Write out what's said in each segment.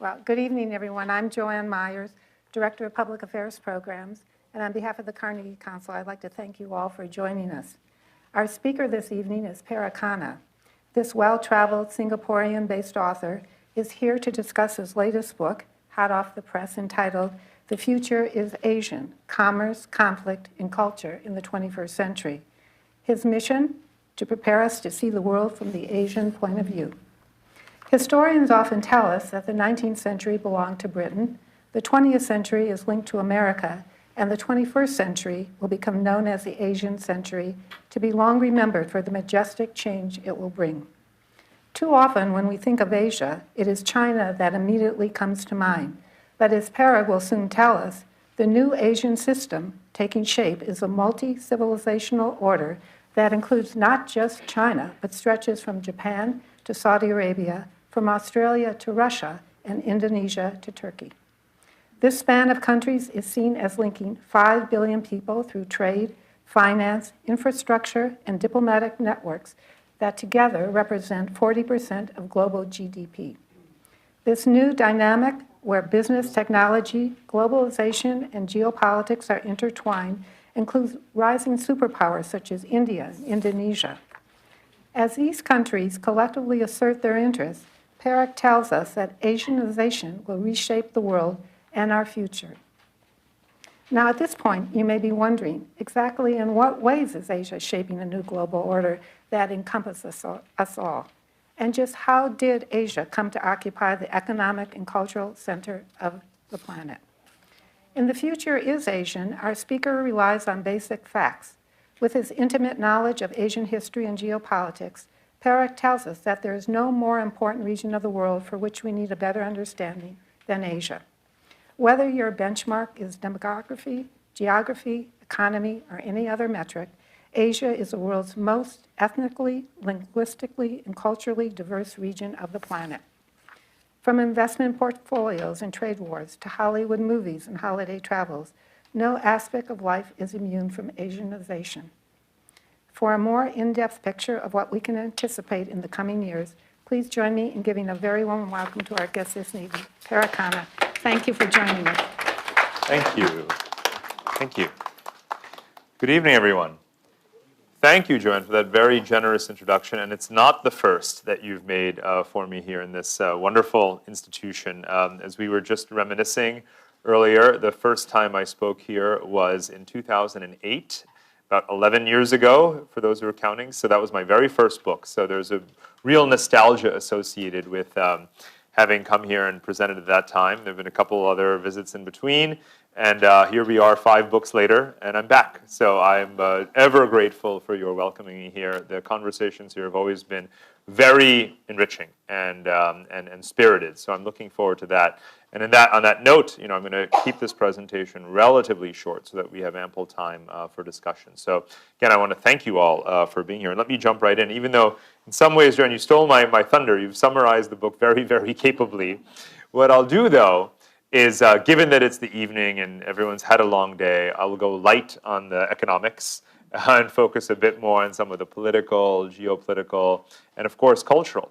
Well, good evening, everyone. I'm Joanne Myers, Director of Public Affairs Programs, and on behalf of the Carnegie Council, I'd like to thank you all for joining us. Our speaker this evening is Parag Khanna. This well-traveled Singaporean-based author is here to discuss his latest book, hot off the press, entitled The Future is Asian: Commerce, Conflict, and Culture in the 21st Century. His mission? To prepare us to see the world from the Asian point of view. Historians often tell us that the 19th century belonged to Britain, the 20th century is linked to America, and the 21st century will become known as the Asian century, to be long remembered for the majestic change it will bring. Too often, when we think of Asia, it is China that immediately comes to mind. But as Parag will soon tell us, the new Asian system taking shape is a multi-civilizational order that includes not just China, but stretches from Japan to Saudi Arabia, from Australia to Russia, and Indonesia to Turkey. This span of countries is seen as linking 5 billion people through trade, finance, infrastructure, and diplomatic networks that together represent 40% of global GDP. This new dynamic, where business, technology, globalization, and geopolitics are intertwined, includes rising superpowers such as India and Indonesia. As these countries collectively assert their interests, Parag tells us that Asianization will reshape the world and our future. Now, at this point, you may be wondering, exactly in what ways is Asia shaping a new global order that encompasses us all? And just how did Asia come to occupy the economic and cultural center of the planet? In The Future is Asian, our speaker relies on basic facts. With his intimate knowledge of Asian history and geopolitics, Parag tells us that there is no more important region of the world for which we need a better understanding than Asia. Whether your benchmark is demography, geography, economy, or any other metric, Asia is the world's most ethnically, linguistically, and culturally diverse region of the planet. From investment portfolios and trade wars to Hollywood movies and holiday travels, no aspect of life is immune from Asianization. For a more in-depth picture of what we can anticipate in the coming years, please join me in giving a very warm welcome to our guest this evening, Parag Khanna. Thank you for joining us. Thank you. Thank you. Good evening, everyone. Thank you, Joanne, for that very generous introduction. And it's not the first that you've made for me here in this wonderful institution. As we were just reminiscing earlier, the first time I spoke here was in 2008. About 11 years ago, for those who are counting. So that was my very first book. So there's a real nostalgia associated with having come here and presented at that time. There have been a couple other visits in between. And here we are 5 books later, and I'm back. So I'm ever grateful for your welcoming me here. The conversations here have always been very enriching and spirited. So I'm looking forward to that. And on that note, I'm going to keep this presentation relatively short so that we have ample time for discussion. So again, I want to thank you all for being here. And let me jump right in. Even though in some ways, Joanne, you stole my thunder, you've summarized the book very, very capably. What I'll do, though, is given that it's the evening and everyone's had a long day, I will go light on the economics and focus a bit more on some of the political, geopolitical, and of course, cultural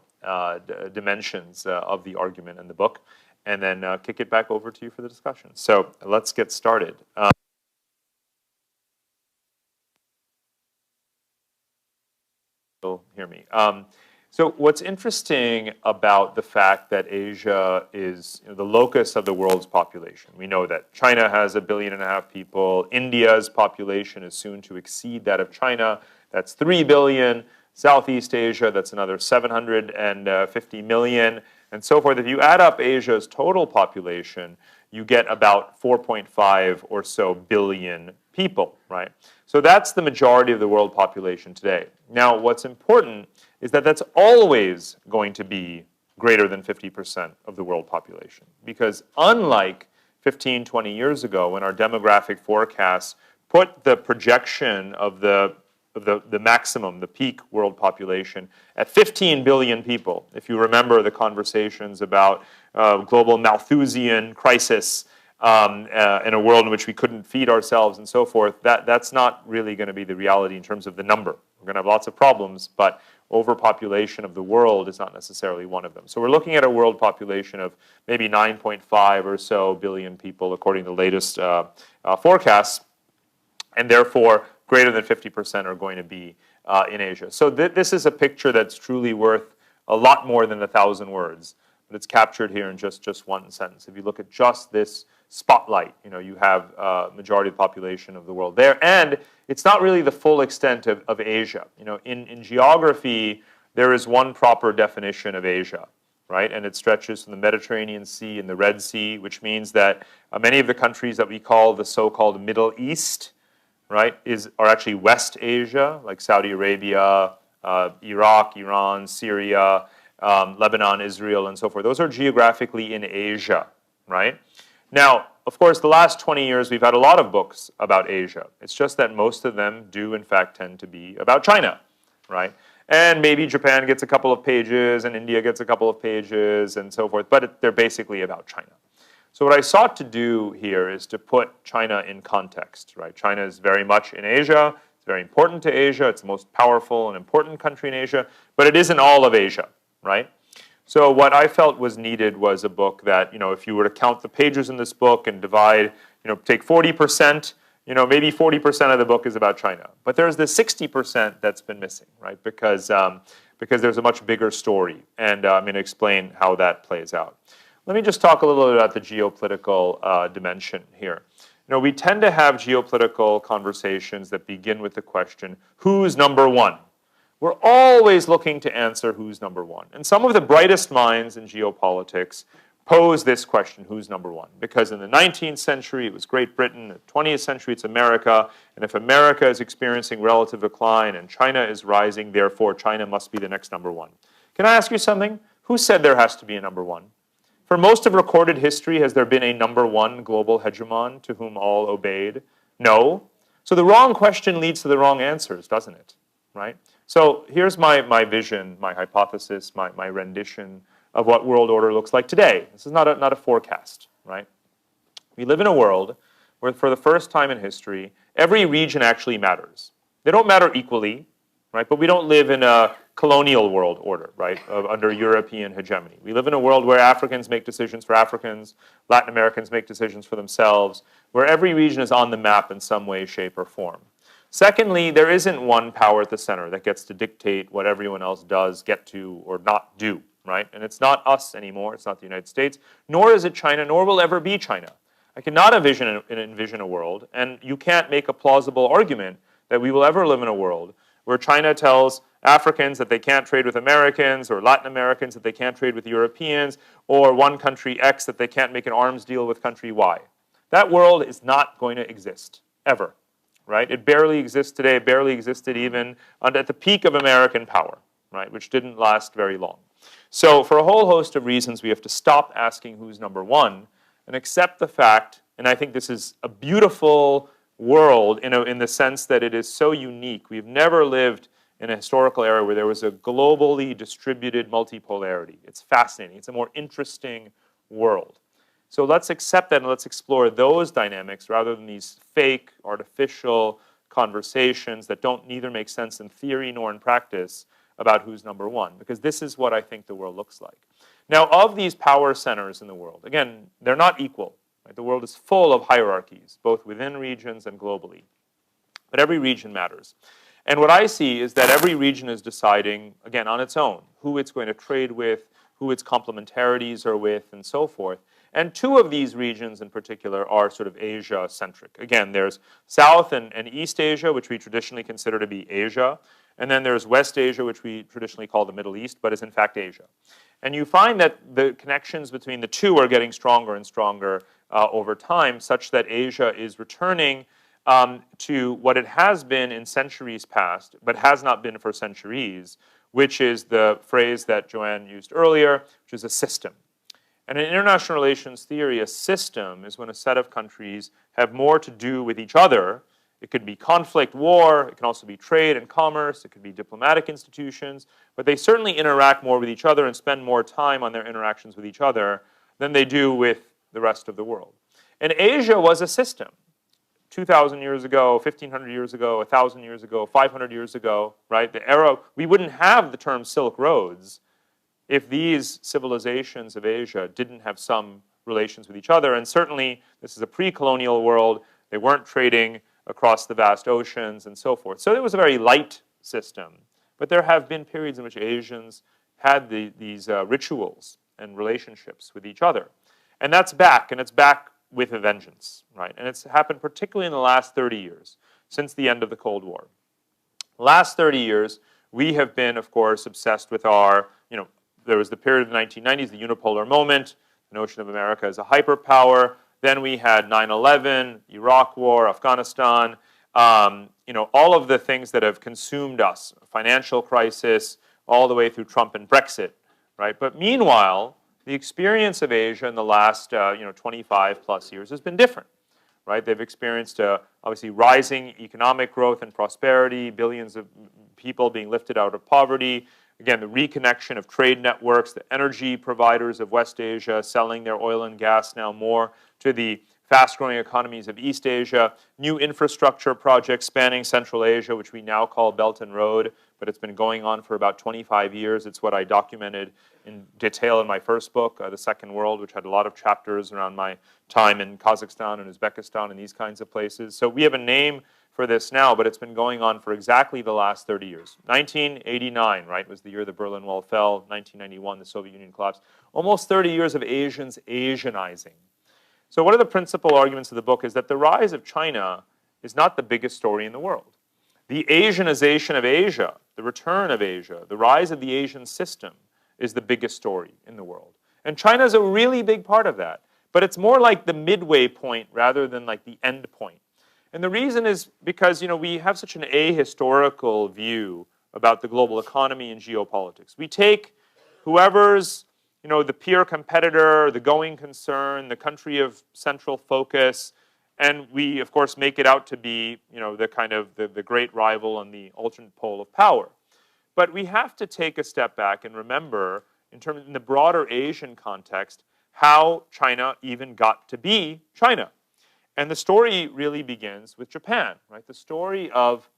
dimensions of the argument in the book, and then kick it back over to you for the discussion. So let's get started. You'll hear me. So what's interesting about the fact that Asia is the locus of the world's population, we know that China has 1.5 billion people, India's population is soon to exceed that of China, that's 3 billion, Southeast Asia, that's another 750 million, and so forth. If you add up Asia's total population, you get about 4.5 or so billion people, right? So that's the majority of the world population today. Now, what's important is that that's always going to be greater than 50% of the world population. Because unlike 15, 20 years ago, when our demographic forecasts put the projection of the maximum, the peak world population, at 15 billion people, if you remember the conversations about global Malthusian crisis in a world in which we couldn't feed ourselves and so forth, that's not really going to be the reality in terms of the number. We're going to have lots of problems, but overpopulation of the world is not necessarily one of them. So we're looking at a world population of maybe 9.5 or so billion people, according to the latest forecasts, and therefore greater than 50% are going to be in Asia. So this is a picture that's truly worth a lot more than 1,000 words, but it's captured here in just one sentence. If you look at just this spotlight, you have majority of the population of the world there, and it's not really the full extent of Asia. In geography, there is one proper definition of Asia, right? And it stretches from the Mediterranean Sea and the Red Sea, which means that many of the countries that we call the so-called Middle East, right, are actually West Asia, like Saudi Arabia, Iraq, Iran, Syria, Lebanon, Israel, and so forth. Those are geographically in Asia, right? Now, of course, the last 20 years, we've had a lot of books about Asia. It's just that most of them do, in fact, tend to be about China, right? And maybe Japan gets a couple of pages, and India gets a couple of pages, and so forth, but they're basically about China. So what I sought to do here is to put China in context, right? China is very much in Asia. It's very important to Asia. It's the most powerful and important country in Asia, but it isn't all of Asia, right? So what I felt was needed was a book that, if you were to count the pages in this book and divide, take 40%, maybe 40% of the book is about China. But there's this 60% that's been missing, right? Because there's a much bigger story, and I'm going to explain how that plays out. Let me just talk a little bit about the geopolitical dimension here. We tend to have geopolitical conversations that begin with the question, who's number one? We're always looking to answer who's number one. And some of the brightest minds in geopolitics pose this question, who's number one? Because in the 19th century, it was Great Britain. In the 20th century, it's America. And if America is experiencing relative decline and China is rising, therefore China must be the next number one. Can I ask you something? Who said there has to be a number one? For most of recorded history, has there been a number one global hegemon to whom all obeyed? No. So the wrong question leads to the wrong answers, doesn't it? Right? So here's my vision, my hypothesis, my rendition of what world order looks like today. This is not a forecast, right? We live in a world where, for the first time in history, every region actually matters. They don't matter equally, right? But we don't live in a colonial world order, right, under European hegemony. We live in a world where Africans make decisions for Africans, Latin Americans make decisions for themselves, where every region is on the map in some way, shape, or form. Secondly, there isn't one power at the center that gets to dictate what everyone else does, get to, or not do, right? And it's not us anymore. It's not the United States, nor is it China, nor will ever be China. I cannot envision a world, and you can't make a plausible argument that we will ever live in a world where China tells Africans that they can't trade with Americans, or Latin Americans that they can't trade with Europeans, or one country X that they can't make an arms deal with country Y. That world is not going to exist, ever. Right? It barely exists today. It barely existed even at the peak of American power, right? Which didn't last very long. So for a whole host of reasons, we have to stop asking who's number one and accept the fact, and I think this is a beautiful world in the sense that it is so unique. We've never lived in a historical era where there was a globally distributed multipolarity. It's fascinating. It's a more interesting world. So let's accept that and let's explore those dynamics rather than these fake, artificial conversations that don't neither make sense in theory nor in practice about who's number one, because this is what I think the world looks like. Now, of these power centers in the world, again, they're not equal. Right? The world is full of hierarchies, both within regions and globally. But every region matters. And what I see is that every region is deciding, again, on its own, who it's going to trade with, who its complementarities are with, and so forth. And two of these regions in particular are sort of Asia-centric. Again, there's South and East Asia, which we traditionally consider to be Asia. And then there's West Asia, which we traditionally call the Middle East, but is in fact Asia. And you find that the connections between the two are getting stronger and stronger over time, such that Asia is returning to what it has been in centuries past, but has not been for centuries, which is the phrase that Joanne used earlier, which is a system. And in international relations theory, a system is when a set of countries have more to do with each other. It could be conflict, war, it can also be trade and commerce, it could be diplomatic institutions, but they certainly interact more with each other and spend more time on their interactions with each other than they do with the rest of the world. And Asia was a system. 2,000 years ago, 1,500 years ago, 1,000 years ago, 500 years ago, right? The era, we wouldn't have the term Silk Roads if these civilizations of Asia didn't have some relations with each other. And certainly, this is a pre-colonial world. They weren't trading across the vast oceans and so forth. So it was a very light system. But there have been periods in which Asians had these rituals and relationships with each other. And that's back, and it's back with a vengeance, right? And it's happened particularly in the last 30 years, since the end of the Cold War. The last 30 years, we have been, of course, obsessed with our, there was the period of the 1990s, the unipolar moment, the notion of America as a hyperpower. Then we had 9/11, Iraq War, Afghanistan, all of the things that have consumed us, financial crisis, all the way through Trump and Brexit, right? But meanwhile, the experience of Asia in the last 25 plus years has been different, right? They've experienced obviously rising economic growth and prosperity, billions of people being lifted out of poverty. Again, the reconnection of trade networks, the energy providers of West Asia selling their oil and gas now more to the fast-growing economies of East Asia, new infrastructure projects spanning Central Asia, which we now call Belton Road, but it's been going on for about 25 years. It's what I documented in detail in my first book, The Second World, which had a lot of chapters around my time in Kazakhstan and Uzbekistan and these kinds of places. So we have a name for this now, but it's been going on for exactly the last 30 years. 1989, right, was the year the Berlin Wall fell. 1991, the Soviet Union collapsed. Almost 30 years of Asians Asianizing. So one of the principal arguments of the book is that the rise of China is not the biggest story in the world. The Asianization of Asia, the return of Asia, the rise of the Asian system is the biggest story in the world. And China is a really big part of that. But it's more like the midway point rather than like the end point. And the reason is because we have such an ahistorical view about the global economy and geopolitics. We take whoever's the peer competitor, the going concern, the country of central focus, and we, of course, make it out to be, the kind of the great rival and the alternate pole of power. But we have to take a step back and remember, in the broader Asian context, how China even got to be China. And the story really begins with Japan, right? The story of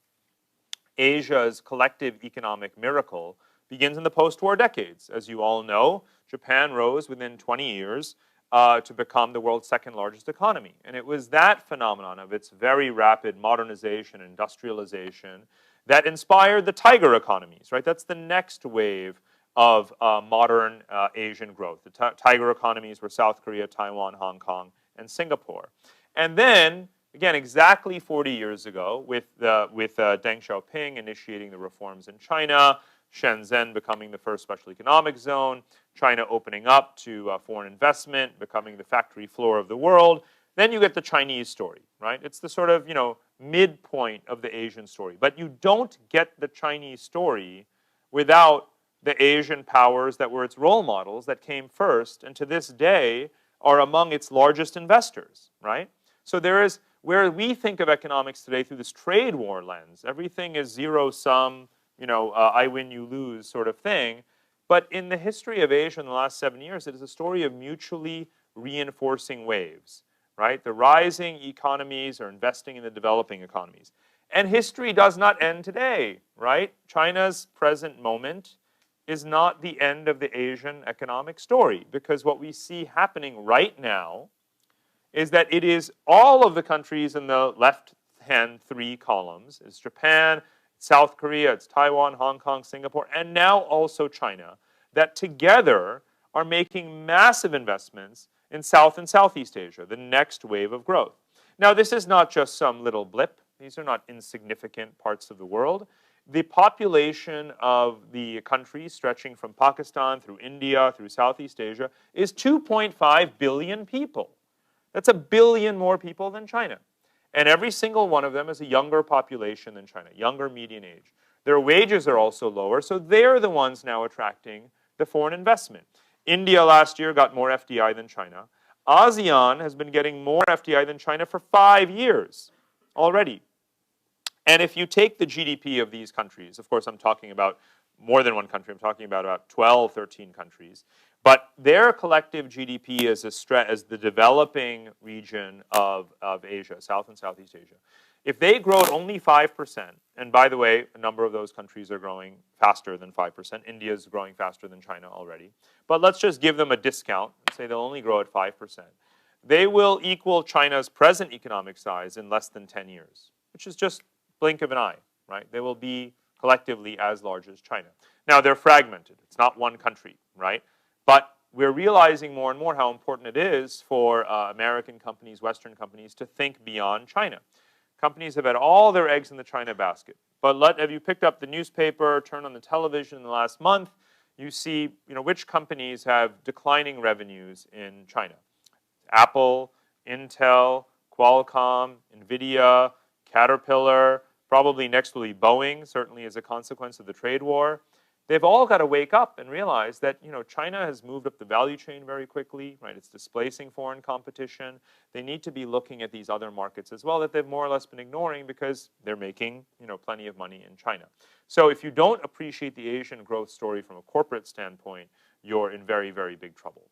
Asia's collective economic miracle begins in the post-war decades. As you all know, Japan rose within 20 years to become the world's second largest economy. And it was that phenomenon of its very rapid modernization, industrialization, that inspired the tiger economies, right? That's the next wave of modern Asian growth. The tiger economies were South Korea, Taiwan, Hong Kong, and Singapore. And then, again, exactly 40 years ago, with Deng Xiaoping initiating the reforms in China, Shenzhen becoming the first special economic zone, China opening up to foreign investment, becoming the factory floor of the world, then you get the Chinese story, right? It's the sort of, midpoint of the Asian story. But you don't get the Chinese story without the Asian powers that were its role models that came first, and to this day are among its largest investors, right? So there is, where we think of economics today through this trade war lens, everything is zero-sum, I win, you lose sort of thing. But in the history of Asia in the last 7 years, it is a story of mutually reinforcing waves, right? The rising economies are investing in the developing economies. And history does not end today, right? China's present moment is not the end of the Asian economic story, because what we see happening right now is that it is all of the countries in the left-hand three columns. It's Japan, South Korea, it's Taiwan, Hong Kong, Singapore, and now also China, that together are making massive investments in South and Southeast Asia, the next wave of growth. Now, this is not just some little blip. These are not insignificant parts of the world. The population of the countries stretching from Pakistan through India, through Southeast Asia, is 2.5 billion people. That's 1 billion more people than China. And every single one of them is a younger population than China, younger median age. Their wages are also lower, so they're the ones now attracting the foreign investment. India last year got more FDI than China. ASEAN has been getting more FDI than China for 5 years already. And if you take the GDP of these countries, of course I'm talking about more than one country, I'm talking about 12, 13 countries. But their collective GDP as the developing region of Asia, South and Southeast Asia, if they grow at only 5%, and by the way, a number of those countries are growing faster than 5%. India is growing faster than China already. But let's just give them a discount and say they'll only grow at 5%. They will equal China's present economic size in less than 10 years, which is just blink of an eye, right? They will be collectively as large as China. Now, they're fragmented. It's not one country, right? But we're realizing more and more how important it is for American companies, Western companies, to think beyond China. Companies have had all their eggs in the China basket. But have you picked up the newspaper, turned on the television in the last month, you see which companies have declining revenues in China. Apple, Intel, Qualcomm, NVIDIA, Caterpillar, probably next will be Boeing, certainly as a consequence of the trade war. They've all got to wake up and realize that China has moved up the value chain very quickly, right? It's displacing foreign competition. They need to be looking at these other markets as well that they've more or less been ignoring because they're making plenty of money in China. So if you don't appreciate the Asian growth story from a corporate standpoint, you're in very, very big trouble.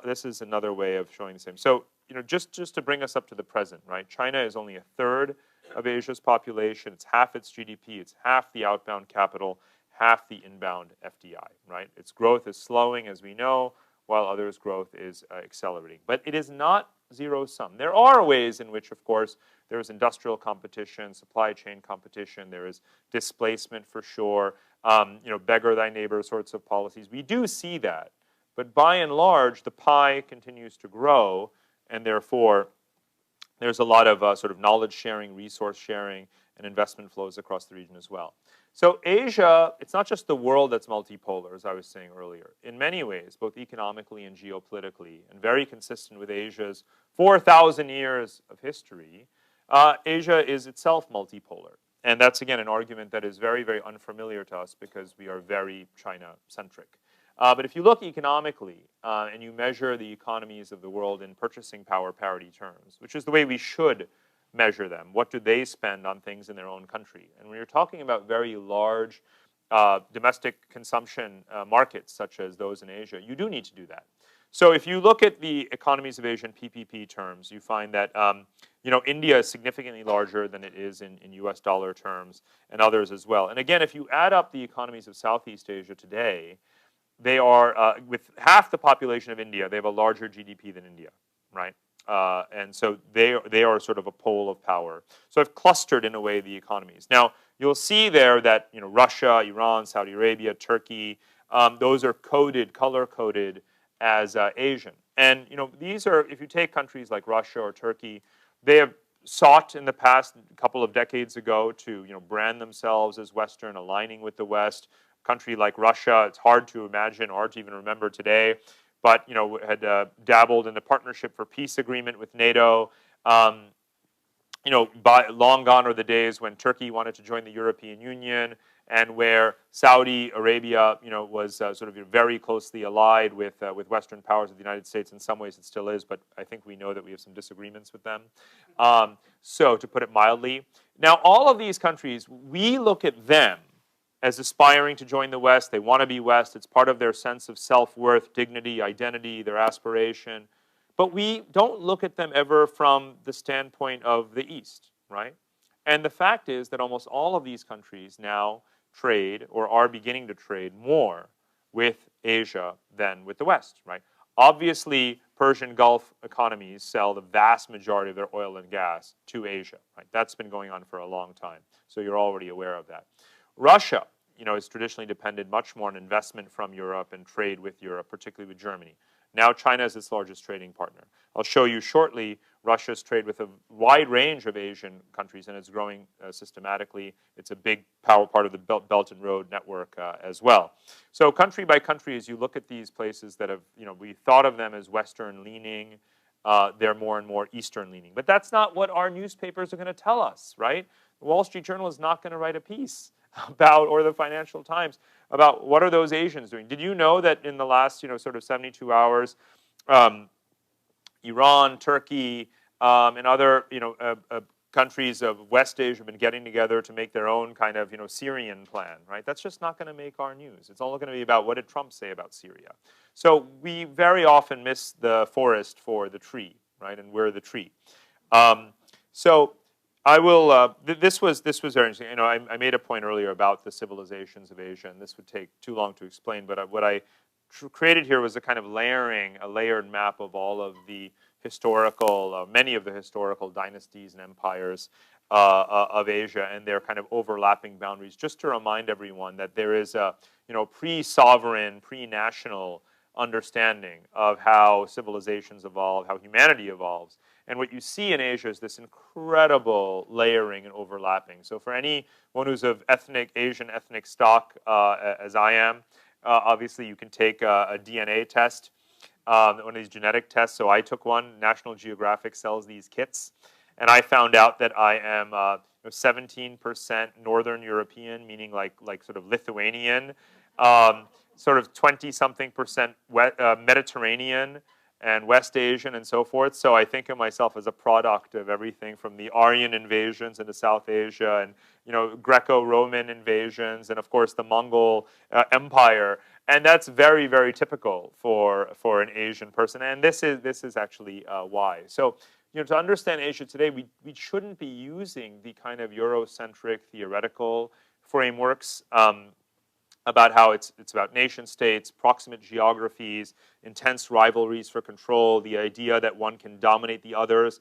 This is another way of showing the same. So just to bring us up to the present, right? China is only a third of Asia's population. It's half its GDP. It's half the outbound capital, half the inbound FDI, right? Its growth is slowing, as we know, while others' growth is accelerating. But it is not zero-sum. There are ways in which, of course, there is industrial competition, supply chain competition. There is displacement for sure. Beggar thy neighbor sorts of policies. We do see that. But by and large, the pie continues to grow, and therefore, there's a lot of sort of knowledge sharing, resource sharing, and investment flows across the region as well. So Asia, it's not just the world that's multipolar, as I was saying earlier. In many ways, both economically and geopolitically, and very consistent with Asia's 4,000 years of history, Asia is itself multipolar. And that's, again, an argument that is very, very unfamiliar to us because we are very China-centric. But if you look economically and you measure the economies of the world in purchasing power parity terms, which is the way we should measure them, what do they spend on things in their own country? And when you're talking about very large domestic consumption markets, such as those in Asia, you do need to do that. So if you look at the economies of Asia in PPP terms, you find that India is significantly larger than it is in US dollar terms, and others as well. And again, if you add up the economies of Southeast Asia today, they are, with half the population of India, they have a larger GDP than India, right? And so they are sort of a pole of power. So I've clustered, in a way, the economies. Now, you'll see there that Russia, Iran, Saudi Arabia, Turkey, those are color-coded as Asian. And these are, if you take countries like Russia or Turkey, they have sought in the past, a couple of decades ago, to brand themselves as Western, aligning with the West. Country like Russia, it's hard to imagine or to even remember today, but had dabbled in the Partnership for Peace agreement with NATO. Long gone are the days when Turkey wanted to join the European Union, and where Saudi Arabia, was sort of very closely allied with Western powers of the United States. In some ways, it still is, but I think we know that we have some disagreements with them. So, to put it mildly, now all of these countries, we look at them as aspiring to join the West. They want to be West. It's part of their sense of self-worth, dignity, identity, their aspiration. But we don't look at them ever from the standpoint of the East, right? And the fact is that almost all of these countries now trade, or are beginning to trade, more with Asia than with the West, right? Obviously, Persian Gulf economies sell the vast majority of their oil and gas to Asia, right? That's been going on for a long time. So you're already aware of that. Russia, is traditionally depended much more on investment from Europe and trade with Europe, particularly with Germany. Now China is its largest trading partner. I'll show you shortly Russia's trade with a wide range of Asian countries, and it's growing systematically. It's a big part of the Belton Road network as well. So country by country, as you look at these places that have, we thought of them as Western-leaning, they're more and more Eastern-leaning. But that's not what our newspapers are going to tell us, right? The Wall Street Journal is not going to write a piece about, or the Financial Times, about what are those Asians doing. Did you know that in the last, sort of 72 hours, Iran, Turkey, and other, countries of West Asia have been getting together to make their own kind of, Syrian plan, right? That's just not going to make our news. It's all going to be about what did Trump say about Syria. So we very often miss the forest for the tree, right? And we're the tree. So I will. This was very interesting. I made a point earlier about the civilizations of Asia, and this would take too long to explain. But what I created here was a kind of layered map of all of the historical, many of the historical dynasties and empires of Asia and their kind of overlapping boundaries, just to remind everyone that there is a pre-sovereign, pre-national understanding of how civilizations evolve, how humanity evolves. And what you see in Asia is this incredible layering and overlapping. So for anyone who's of Asian ethnic stock, as I am, obviously you can take a DNA test, one of these genetic tests. So I took one. National Geographic sells these kits. And I found out that I am 17% Northern European, meaning like sort of Lithuanian, sort of 20-something% Mediterranean, and West Asian and so forth. So I think of myself as a product of everything from the Aryan invasions into South Asia and Greco-Roman invasions and of course the Mongol Empire. And that's very, very typical for an Asian person. And this is actually why. So to understand Asia today, we shouldn't be using the kind of Eurocentric theoretical frameworks about how it's about nation states, proximate geographies, intense rivalries for control, the idea that one can dominate the others.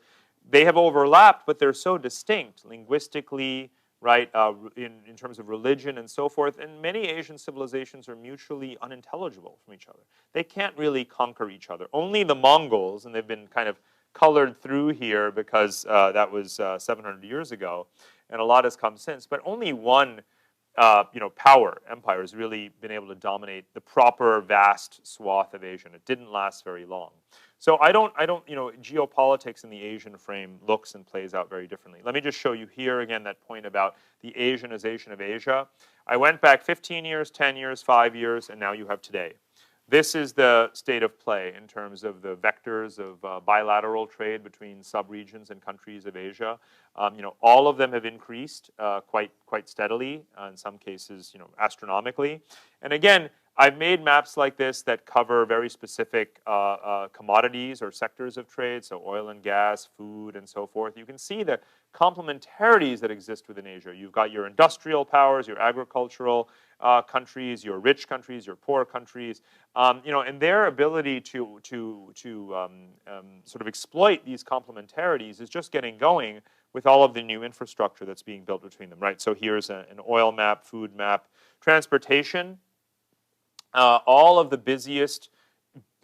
They have overlapped, but they're so distinct linguistically, right, in terms of religion and so forth. And many Asian civilizations are mutually unintelligible from each other. They can't really conquer each other. Only the Mongols, and they've been kind of colored through here because that was 700 years ago, and a lot has come since, but only one power empire has really been able to dominate the proper vast swath of Asia. And it didn't last very long. So geopolitics in the Asian frame looks and plays out very differently. Let me just show you here again that point about the Asianization of Asia. I went back 15 years, 10 years, 5 years, and now you have today. This is the state of play in terms of the vectors of bilateral trade between subregions and countries of Asia. All of them have increased quite steadily, in some cases, astronomically. And again, I've made maps like this that cover very specific commodities or sectors of trade, so oil and gas, food, and so forth. You can see the complementarities that exist within Asia. You've got your industrial powers, your agricultural countries, your rich countries, your poor countries, and their ability to sort of exploit these complementarities is just getting going with all of the new infrastructure that's being built between them, right? So here's an oil map, food map, transportation. All of the busiest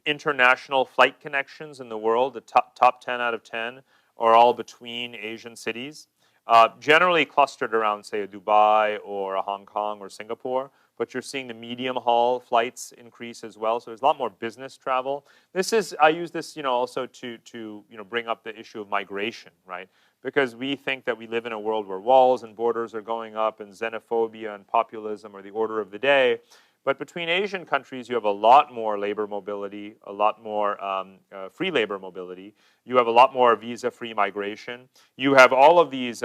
international flight connections in the world, the top 10 out of 10, are all between Asian cities. Generally clustered around, say, a Dubai or a Hong Kong or Singapore, but you're seeing the medium haul flights increase as well. So there's a lot more business travel. I use this, also to bring up the issue of migration, right? Because we think that we live in a world where walls and borders are going up and xenophobia and populism are the order of the day. But between Asian countries, you have a lot more labor mobility, a lot more free labor mobility. You have a lot more visa-free migration. You have all of these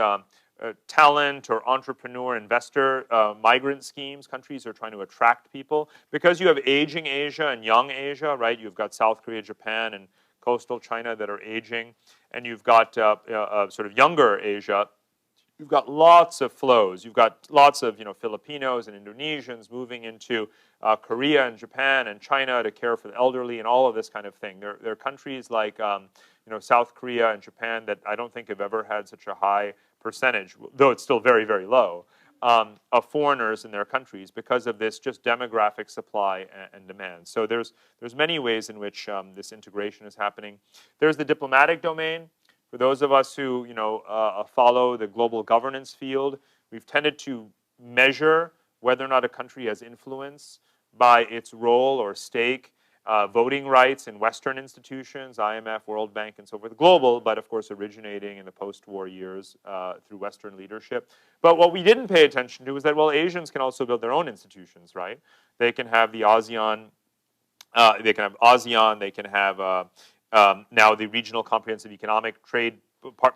talent or entrepreneur investor migrant schemes. Countries are trying to attract people. Because you have aging Asia and young Asia, right? You've got South Korea, Japan, and coastal China that are aging. And you've got sort of younger Asia. You've got lots of flows. You've got lots of Filipinos and Indonesians moving into Korea and Japan and China to care for the elderly and all of this kind of thing. There are countries like South Korea and Japan that I don't think have ever had such a high percentage, though it's still very, very low, of foreigners in their countries because of this just demographic supply and demand. So there's many ways in which this integration is happening. There's the diplomatic domain. For those of us who follow the global governance field, we've tended to measure whether or not a country has influence by its role or stake, voting rights in Western institutions, IMF, World Bank, and so forth. Global, but of course originating in the post-war years through Western leadership. But what we didn't pay attention to is that, well, Asians can also build their own institutions, right? They can have the ASEAN, they can have now the Regional Comprehensive Economic Trade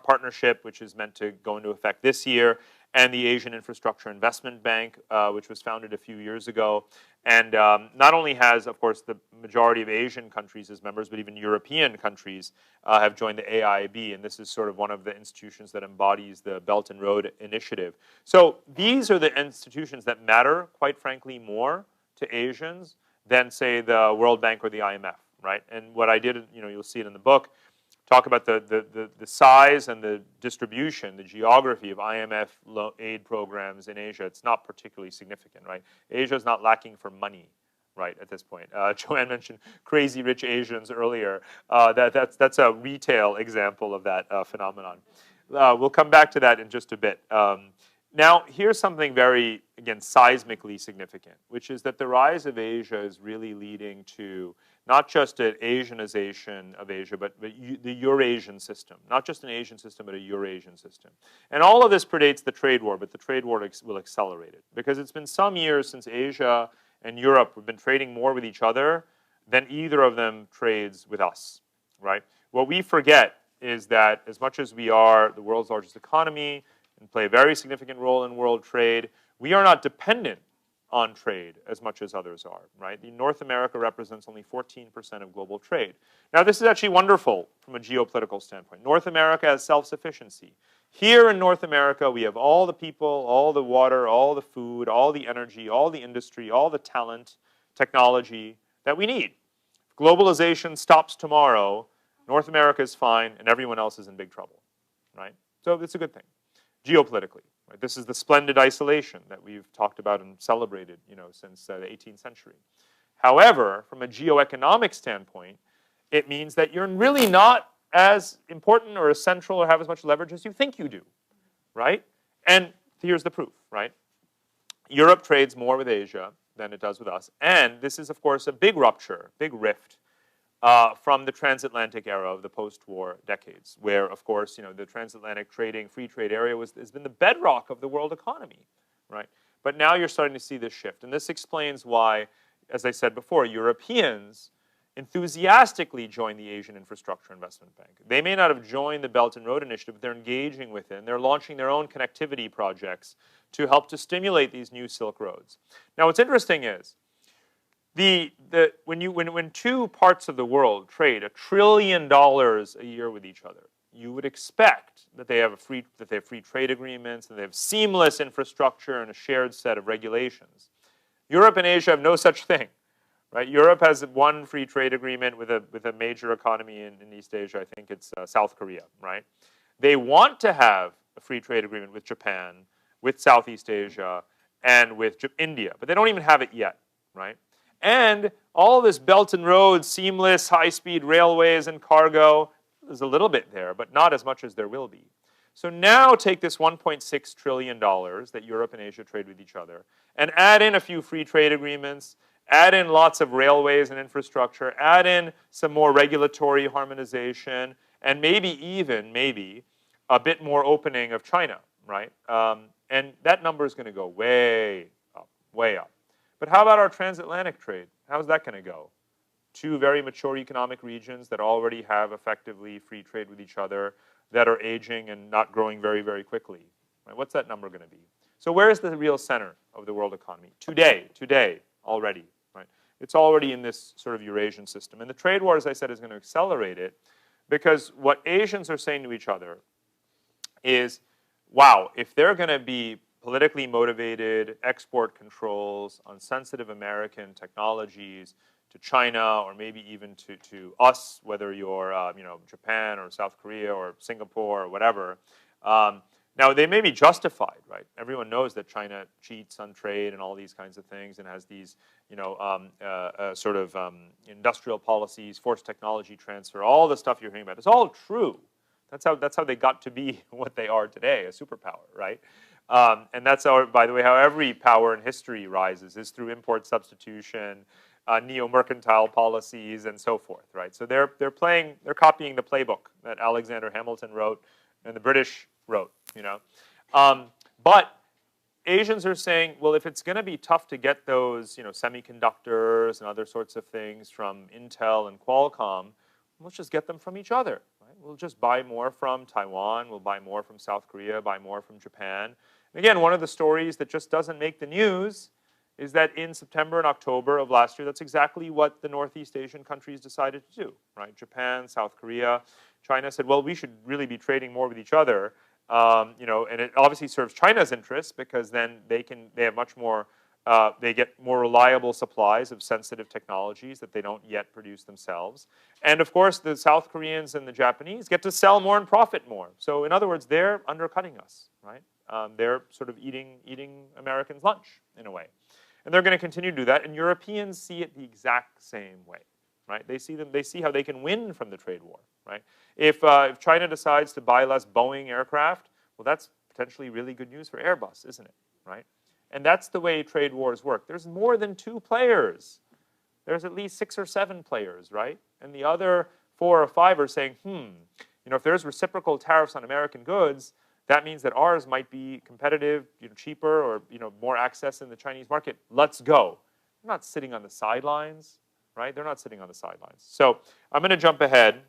partnership, which is meant to go into effect this year, and the Asian Infrastructure Investment Bank, which was founded a few years ago. And not only has, of course, the majority of Asian countries as members, but even European countries have joined the AIIB, and this is sort of one of the institutions that embodies the Belton Road initiative. So these are the institutions that matter, quite frankly, more to Asians than, say, the World Bank or the IMF, right? And what I did, you'll see it in the book, talk about the size and the distribution, the geography of IMF aid programs in Asia. It's not particularly significant, right? Asia is not lacking for money, right, at this point. Joanne mentioned crazy rich Asians earlier. That's a retail example of that phenomenon. We'll come back to that in just a bit. Now, here's something very, again, seismically significant, which is that the rise of Asia is really leading to not just an Asianization of Asia, but the Eurasian system. Not just an Asian system, but a Eurasian system. And all of this predates the trade war, but the trade war will accelerate it. Because it's been some years since Asia and Europe have been trading more with each other than either of them trades with us, right? What we forget is that as much as we are the world's largest economy and play a very significant role in world trade, we are not dependent on trade as much as others are, right? North America represents only 14% of global trade. Now, this is actually wonderful from a geopolitical standpoint. North America has self-sufficiency. Here in North America, we have all the people, all the water, all the food, all the energy, all the industry, all the talent, technology that we need. If globalization stops tomorrow, North America is fine and everyone else is in big trouble, right? So it's a good thing, geopolitically. Right? This is the splendid isolation that we've talked about and celebrated, since the 18th century. However, from a geoeconomic standpoint, it means that you're really not as important or as central or have as much leverage as you think you do, right? And here's the proof, right? Europe trades more with Asia than it does with us, and this is, of course, a big rupture, big rift from the transatlantic era of the post-war decades, where, of course, the transatlantic trading, free trade area has been the bedrock of the world economy, right? But now you're starting to see this shift, and this explains why, as I said before, Europeans enthusiastically joined the Asian Infrastructure Investment Bank. They may not have joined the Belton Road Initiative, but they're engaging with it, and they're launching their own connectivity projects to help to stimulate these new Silk Roads. Now, what's interesting is, when two parts of the world trade $1 trillion a year with each other, you would expect that they have free trade agreements and they have seamless infrastructure and a shared set of regulations. Europe and Asia have no such thing, right? Europe has one free trade agreement with a major economy in East Asia. I think it's South Korea, right? They want to have a free trade agreement with Japan, with Southeast Asia, and with India, but they don't even have it yet, right? And all this Belt and Road, seamless, high-speed railways and cargo, there's a little bit there, but not as much as there will be. So now take this $1.6 trillion that Europe and Asia trade with each other and add in a few free trade agreements, add in lots of railways and infrastructure, add in some more regulatory harmonization, and maybe a bit more opening of China, right? And that number is going to go way up, way up. But how about our transatlantic trade? How's that going to go? Two very mature economic regions that already have effectively free trade with each other, that are aging and not growing very, very quickly. Right? What's that number going to be? So where's the real center of the world economy? Today, already. Right? It's already in this sort of Eurasian system. And the trade war, as I said, is going to accelerate it because what Asians are saying to each other is, wow, if they're going to be politically motivated export controls on sensitive American technologies to China or maybe even to us, whether you're Japan or South Korea or Singapore or whatever. Now, they may be justified, right? Everyone knows that China cheats on trade and all these kinds of things and has these industrial policies, forced technology transfer, all the stuff you're hearing about. It's all true. That's how they got to be what they are today, a superpower, right? And that's, by the way, how every power in history rises, is through import substitution, neo-mercantile policies, and so forth, right? So they're copying the playbook that Alexander Hamilton wrote and the British wrote, But Asians are saying, well, if it's going to be tough to get those, semiconductors and other sorts of things from Intel and Qualcomm, let's just get them from each other, right? Right? We'll just buy more from Taiwan, we'll buy more from South Korea, buy more from Japan. And again, one of the stories that just doesn't make the news is that in September and October of last year, that's exactly what the Northeast Asian countries decided to do, right? Japan, South Korea, China said, well, we should really be trading more with each other, and it obviously serves China's interests because then they have much more, they get more reliable supplies of sensitive technologies that they don't yet produce themselves. And of course, the South Koreans and the Japanese get to sell more and profit more. So in other words, they're undercutting us, right? They're sort of eating Americans' lunch in a way. And they're going to continue to do that. And Europeans see it the exact same way, right? They see how they can win from the trade war, right? If China decides to buy less Boeing aircraft, well, that's potentially really good news for Airbus, isn't it, right? And that's the way trade wars work. There's more than 2 players. There's at least 6 or 7 players, right? And the other 4 or 5 are saying, if there's reciprocal tariffs on American goods, that means that ours might be competitive, cheaper, or more access in the Chinese market. Let's go. They're not sitting on the sidelines, right? They're not sitting on the sidelines. So I'm going to jump ahead. I'm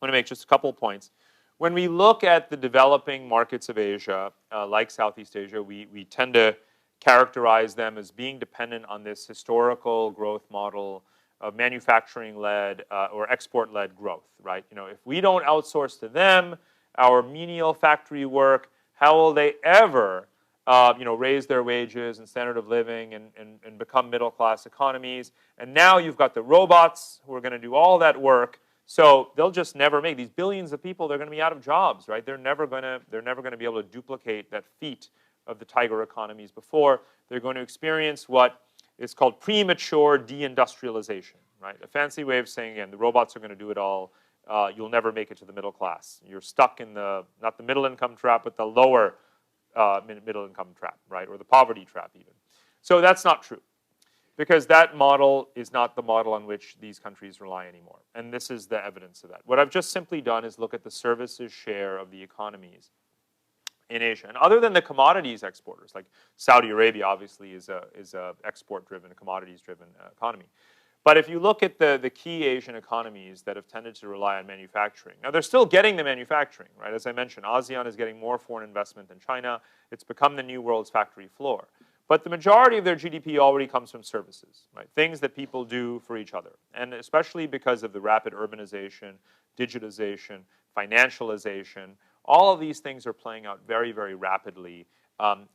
going to make just a couple of points. When we look at the developing markets of Asia, like Southeast Asia, we tend to characterize them as being dependent on this historical growth model of manufacturing-led or export-led growth, right? If we don't outsource to them our menial factory work, how will they ever raise their wages and standard of living and become middle-class economies? And now you've got the robots who are going to do all that work. So they'll just never make these billions of people. They're going to be out of jobs, right? They're never going to be able to duplicate that feat of the tiger economies before. They're going to experience what is called premature deindustrialization, right? A fancy way of saying, again, the robots are going to do it all. You'll never make it to the middle class. You're stuck in not the middle income trap, but the lower middle income trap, right? Or the poverty trap even. So that's not true, because that model is not the model on which these countries rely anymore. And this is the evidence of that. What I've just simply done is look at the services share of the economies in Asia. And other than the commodities exporters, like Saudi Arabia obviously is a export-driven, commodities-driven economy. But if you look at the key Asian economies that have tended to rely on manufacturing, now they're still getting the manufacturing, right? As I mentioned, ASEAN is getting more foreign investment than China. It's become the new world's factory floor. But the majority of their GDP already comes from services, right? Things that people do for each other. And especially because of the rapid urbanization, digitization, financialization, all of these things are playing out very, very rapidly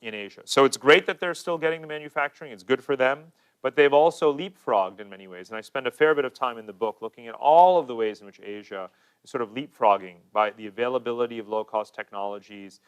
in Asia. So it's great that they're still getting the manufacturing. It's good for them. But they've also leapfrogged in many ways. And I spend a fair bit of time in the book looking at all of the ways in which Asia is sort of leapfrogging by the availability of low-cost technologies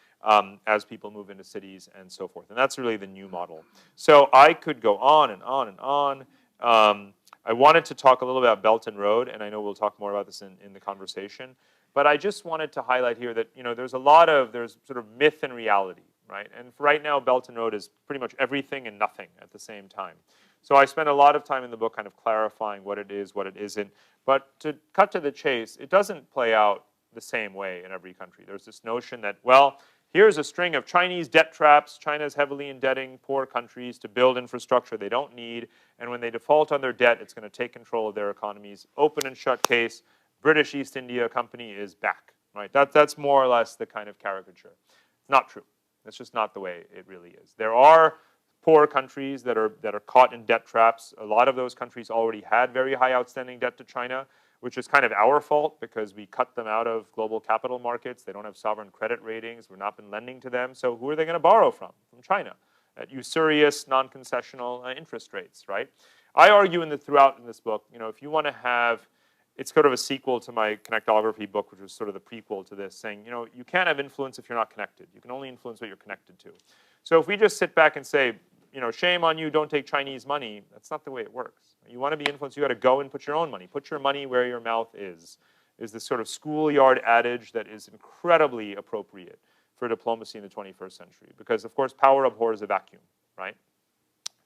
as people move into cities and so forth. And that's really the new model. So I could go on and on and on. I wanted to talk a little bit about Belton Road, and I know we'll talk more about this in the conversation. But I just wanted to highlight here that there's sort of myth and reality, right? And right now, Belton Road is pretty much everything and nothing at the same time. So I spent a lot of time in the book kind of clarifying what it is, what it isn't. But to cut to the chase, it doesn't play out the same way in every country. There's this notion that, well, here's a string of Chinese debt traps. China's heavily indebting poor countries to build infrastructure they don't need. And when they default on their debt, it's going to take control of their economies. Open and shut case. British East India Company is back, right? That's more or less the kind of caricature. It's not true. That's just not the way it really is. There are poor countries that are caught in debt traps. A lot of those countries already had very high outstanding debt to China, which is kind of our fault because we cut them out of global capital markets. They don't have sovereign credit ratings. We've not been lending to them. So who are they going to borrow from? From China at usurious, non-concessional interest rates, right? I argue throughout in this book, if you want to have, it's sort of a sequel to my connectography book, which was sort of the prequel to this, saying, you can't have influence if you're not connected. You can only influence what you're connected to. So if we just sit back and say, shame on you, don't take Chinese money, that's not the way it works. You want to be influenced, you got to go and put your own money. Put your money where your mouth is this sort of schoolyard adage that is incredibly appropriate for diplomacy in the 21st century. Because, of course, power abhors a vacuum, right?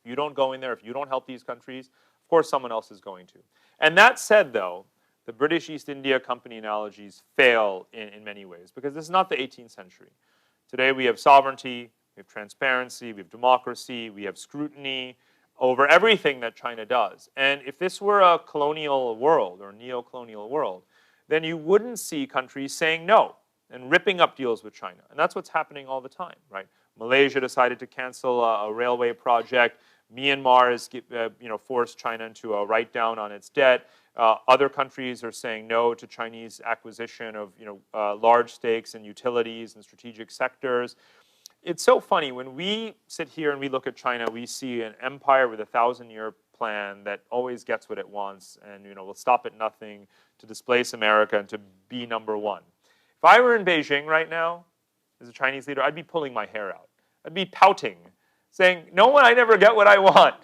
If you don't go in there, if you don't help these countries, of course someone else is going to. And that said, though, the British East India Company analogies fail in many ways because this is not the 18th century. Today we have sovereignty, we have transparency, we have democracy, we have scrutiny over everything that China does. And if this were a colonial world or neo-colonial world, then you wouldn't see countries saying no and ripping up deals with China. And that's what's happening all the time, right? Malaysia decided to cancel a railway project. Myanmar has forced China into a write-down on its debt. Other countries are saying no to Chinese acquisition of large stakes in utilities and strategic sectors. It's so funny. When we sit here and we look at China, we see an empire with a 1,000-year plan that always gets what it wants and will stop at nothing to displace America and to be number one. If I were in Beijing right now as a Chinese leader, I'd be pulling my hair out. I'd be pouting, saying, no, I never get what I want.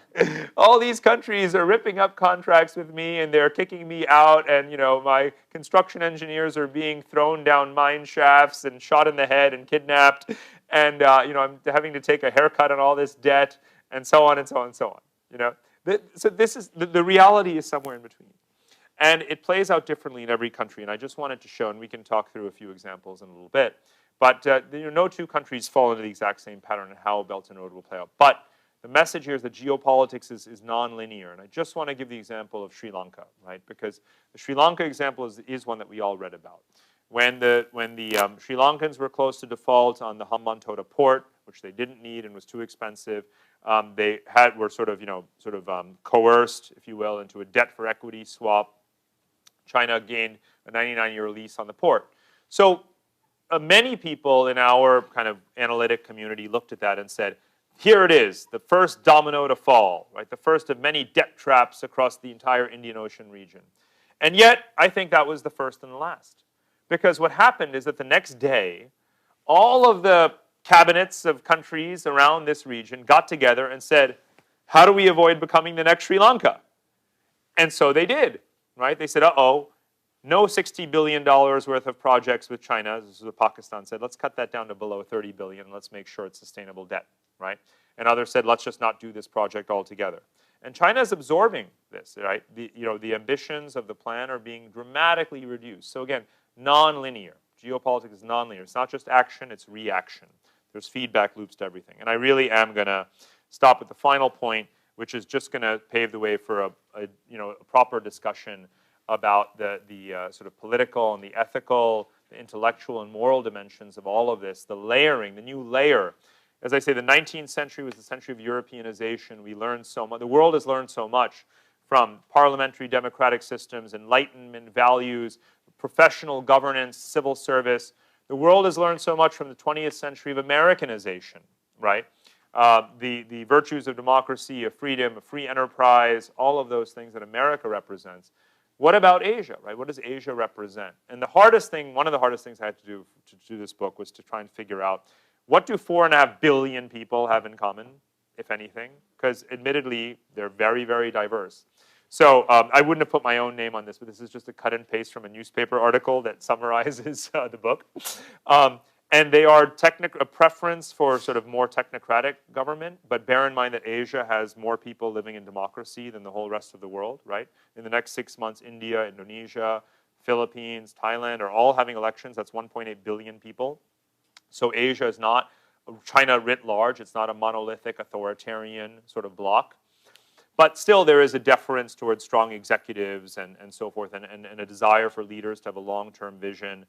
All these countries are ripping up contracts with me and they're kicking me out, and my construction engineers are being thrown down mine shafts and shot in the head and kidnapped, and I'm having to take a haircut on all this debt, and so on and so on and so on. So this is the reality is somewhere in between. And it plays out differently in every country, and I just wanted to show, and we can talk through a few examples in a little bit, but no two countries fall into the exact same pattern in how Belton Road will play out. But the message here is that geopolitics is non-linear, and I just want to give the example of Sri Lanka, right? Because the Sri Lanka example is one that we all read about. When the Sri Lankans were close to default on the Hambantota port, which they didn't need and was too expensive, they were sort of coerced, if you will, into a debt for equity swap. China gained a 99-year lease on the port. So many people in our kind of analytic community looked at that and said, here it is, the first domino to fall, right? The first of many debt traps across the entire Indian Ocean region. And yet, I think that was the first and the last. Because what happened is that the next day, all of the cabinets of countries around this region got together and said, how do we avoid becoming the next Sri Lanka? And so they did, right? They said, uh-oh, no $60 billion worth of projects with China. This is what Pakistan said. Let's cut that down to below $30 billion. Let's make sure it's sustainable debt, right? And others said, let's just not do this project altogether. And China is absorbing this, right? The ambitions of the plan are being dramatically reduced. So again, non-linear. Geopolitics is non-linear. It's not just action, it's reaction. There's feedback loops to everything. And I really am going to stop at the final point, which is just going to pave the way for a proper discussion about the sort of political and the ethical, the intellectual and moral dimensions of all of this, the layering, the new layer. As I say, the 19th century was the century of Europeanization. We learned so much. The world has learned so much from parliamentary democratic systems, Enlightenment values, professional governance, civil service. The world has learned so much from the 20th century of Americanization, right? The virtues of democracy, of freedom, of free enterprise, all of those things that America represents. What about Asia, right? What does Asia represent? And the hardest thing, one of the hardest things I had to do this book was to try and figure out, what do 4.5 billion people have in common, if anything? Because admittedly, they're very, very diverse. So I wouldn't have put my own name on this, but this is just a cut and paste from a newspaper article that summarizes the book. And they are a preference for sort of more technocratic government, but bear in mind that Asia has more people living in democracy than the whole rest of the world, right? In the next 6 months, India, Indonesia, Philippines, Thailand are all having elections. That's 1.8 billion people. So Asia is not China writ large. It's not a monolithic authoritarian sort of bloc. But still, there is a deference towards strong executives and so forth, and a desire for leaders to have a long-term vision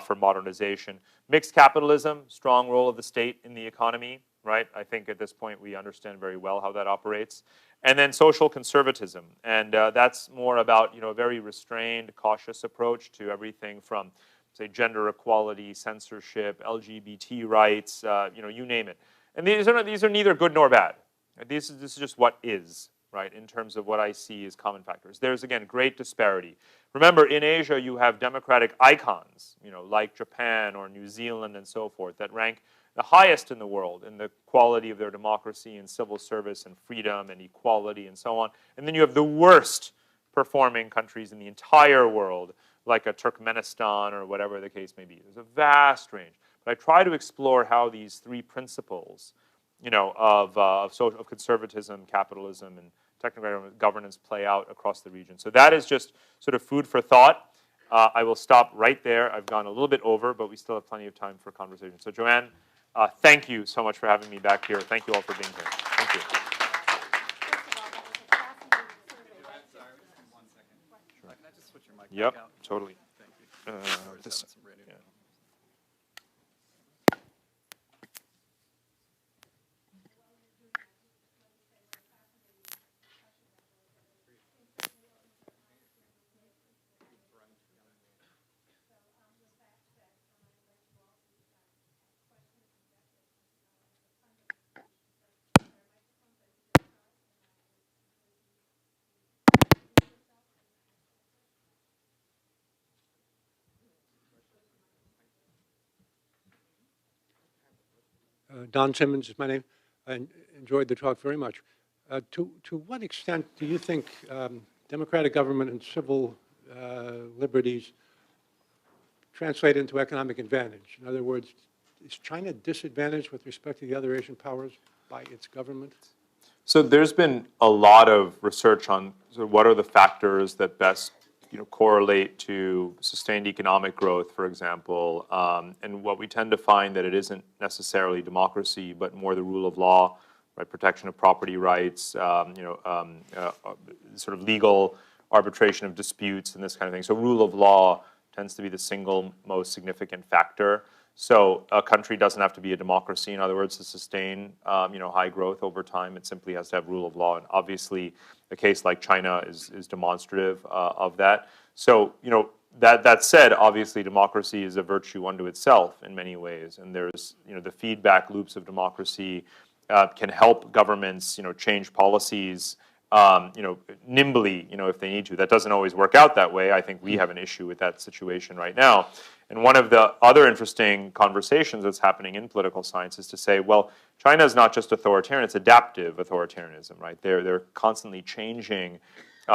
for modernization. Mixed capitalism, strong role of the state in the economy, right? I think at this point we understand very well how that operates. And then social conservatism, and that's more about a very restrained, cautious approach to everything from, say, gender equality, censorship, LGBT rights, you name it. And these are neither good nor bad. This is just what is, right, in terms of what I see as common factors. There's, again, great disparity. Remember, in Asia, you have democratic icons, like Japan or New Zealand and so forth, that rank the highest in the world in the quality of their democracy and civil service and freedom and equality and so on. And then you have the worst performing countries in the entire world, like a Turkmenistan or whatever the case may be. There's a vast range. But I try to explore how these three principles of conservatism, capitalism, and technocratic governance play out across the region. So that is just sort of food for thought. I will stop right there. I've gone a little bit over, but we still have plenty of time for conversation. So Joanne, thank you so much for having me back here. Thank you all for being here. Thank you. Sorry, just one second. Can I just switch your mic Yep, back out? totally. Thanks. this, yeah. Don Simmons is my name. I enjoyed the talk very much. To what extent do you think democratic government and civil liberties translate into economic advantage? In other words, is China disadvantaged with respect to the other Asian powers by its government? So there's been a lot of research on sort of what are the factors that best correlate to sustained economic growth, for example. And what we tend to find that it isn't necessarily democracy, but more the rule of law, right? Protection of property rights, sort of legal arbitration of disputes and this kind of thing. So rule of law tends to be the single most significant factor. So a country doesn't have to be a democracy, in other words, to sustain high growth over time. It simply has to have rule of law. And obviously, a case like China is demonstrative of that. So that said, obviously democracy is a virtue unto itself in many ways. And there's the feedback loops of democracy can help governments change policies nimbly, if they need to. That doesn't always work out that way. I think we have an issue with that situation right now. And one of the other interesting conversations that's happening in political science is to say, well, China is not just authoritarian, it's adaptive authoritarianism, right? They're constantly changing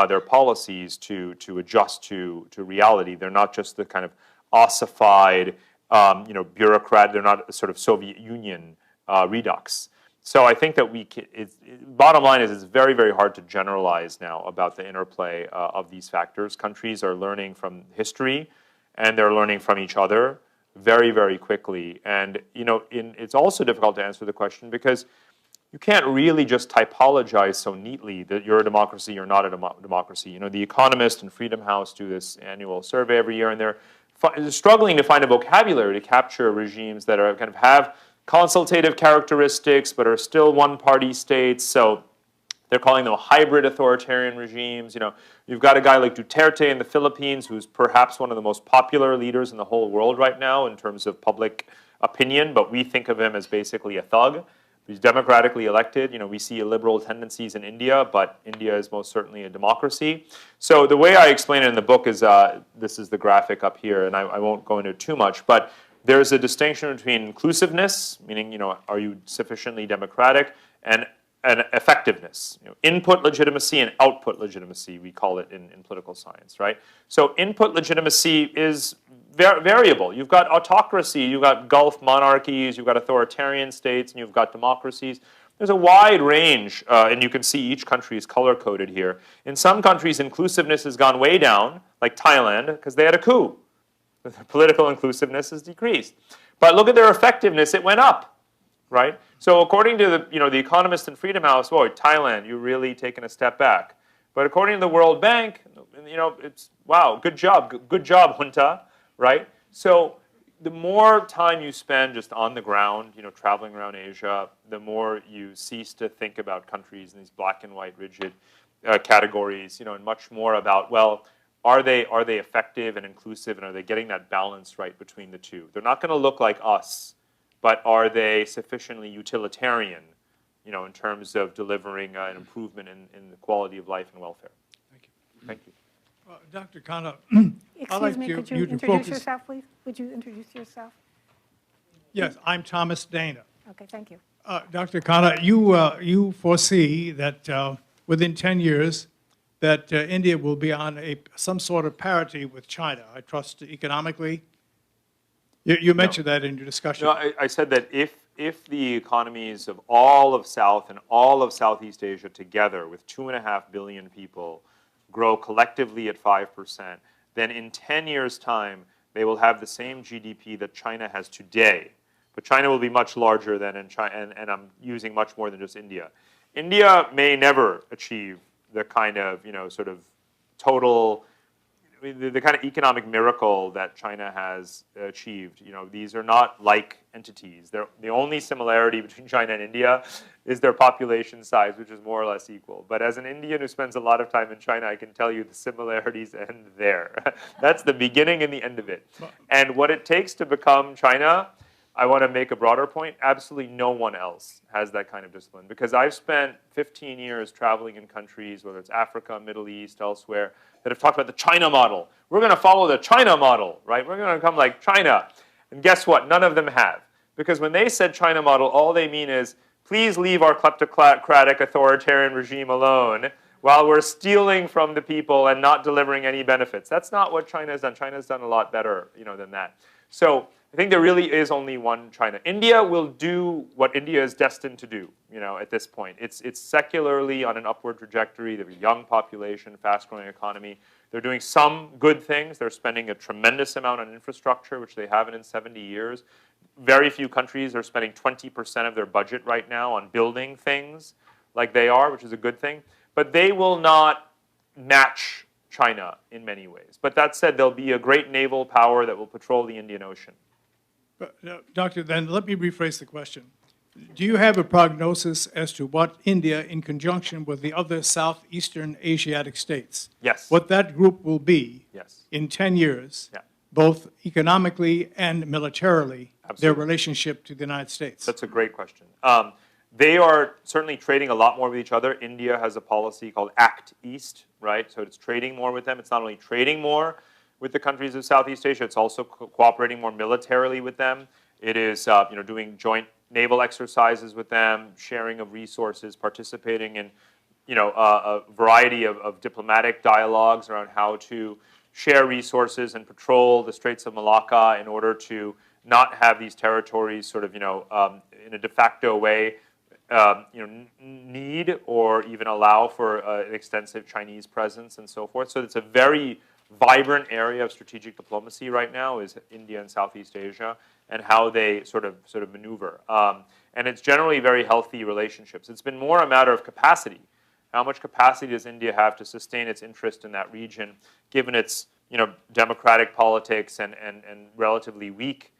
their policies to adjust to reality. They're not just the kind of ossified, bureaucrat. They're not a sort of Soviet Union redux. So I think that bottom line is it's very, very hard to generalize now about the interplay of these factors. Countries are learning from history, and they're learning from each other very, very quickly. And it's also difficult to answer the question because you can't really just typologize so neatly that you're a democracy, you're not a democracy. The Economist and Freedom House do this annual survey every year, and they're struggling to find a vocabulary to capture regimes that are kind of have consultative characteristics, but are still one-party states. So they're calling them hybrid authoritarian regimes. You've got a guy like Duterte in the Philippines, who's perhaps one of the most popular leaders in the whole world right now in terms of public opinion, but we think of him as basically a thug. He's democratically elected. We see liberal tendencies in India, but India is most certainly a democracy. So the way I explain it in the book is, this is the graphic up here, and I won't go into it too much, but there's a distinction between inclusiveness, meaning, are you sufficiently democratic, and effectiveness. Input legitimacy and output legitimacy, we call it in political science, right? So input legitimacy is variable. You've got autocracy, you've got Gulf monarchies, you've got authoritarian states, and you've got democracies. There's a wide range, and you can see each country is color-coded here. In some countries, inclusiveness has gone way down, like Thailand, because they had a coup. Their political inclusiveness has decreased. But look at their effectiveness, it went up, right? So according to the Economist and Freedom House, boy, Thailand, you've really taken a step back. But according to the World Bank, it's, wow, good job, junta, right? So the more time you spend just on the ground, traveling around Asia, the more you cease to think about countries in these black and white rigid categories, and much more about, well, are they effective and inclusive, and are they getting that balance right between the two? They're not going to look like us, but are they sufficiently utilitarian, in terms of delivering an improvement in the quality of life and welfare? Thank you. Thank you. Dr. Khanna, Excuse me, could you introduce yourself, please? Would you introduce yourself? Yes, I'm Thomas Dana. Okay, thank you. Dr. Khanna, you foresee that within 10 years, that India will be on some sort of parity with China, I trust, economically? You mentioned that in your discussion. No, I said that if the economies of all of South and all of Southeast Asia together, with 2.5 billion people, grow collectively at 5%, then in 10 years' time, they will have the same GDP that China has today. But China will be much larger than in China, and I'm using much more than just India. India may never achieve the kind of, sort of total the kind of economic miracle that China has achieved. These are not like entities. The only similarity between China and India is their population size, which is more or less equal. But as an Indian who spends a lot of time in China, I can tell you the similarities end there. That's the beginning and the end of it. And what it takes to become China, I want to make a broader point. Absolutely no one else has that kind of discipline. Because I've spent 15 years traveling in countries, whether it's Africa, Middle East, elsewhere, that have talked about the China model. We're going to follow the China model, right? We're going to become like China. And guess what? None of them have. Because when they said China model, all they mean is, please leave our kleptocratic authoritarian regime alone while we're stealing from the people and not delivering any benefits. That's not what China has done. China has done a lot better, than that. So I think there really is only one China. India will do what India is destined to do, at this point. It's secularly on an upward trajectory. They have a young population, fast-growing economy. They're doing some good things. They're spending a tremendous amount on infrastructure, which they haven't in 70 years. Very few countries are spending 20% of their budget right now on building things like they are, which is a good thing. But they will not match China in many ways. But that said, they'll be a great naval power that will patrol the Indian Ocean. But, Doctor, then let me rephrase the question. Do you have a prognosis as to what India, in conjunction with the other Southeastern Asiatic states, Yes. what that group will be Yes. in 10 years, Yeah. both economically and militarily, their Absolutely. relationship to the United States? That's a great question. They are certainly trading a lot more with each other. India has a policy called Act East, right? So it's trading more with them. It's not only trading more with the countries of Southeast Asia, it's also cooperating more militarily with them. It is doing joint naval exercises with them, sharing of resources, participating in a variety of diplomatic dialogues around how to share resources and patrol the Straits of Malacca in order to not have these territories sort of in a de facto way need or even allow for an extensive Chinese presence and so forth. So it's a very vibrant area of strategic diplomacy right now is India and Southeast Asia and how they sort of maneuver. And it's generally very healthy relationships. It's been more a matter of capacity. How much capacity does India have to sustain its interest in that region, given its democratic politics and relatively weak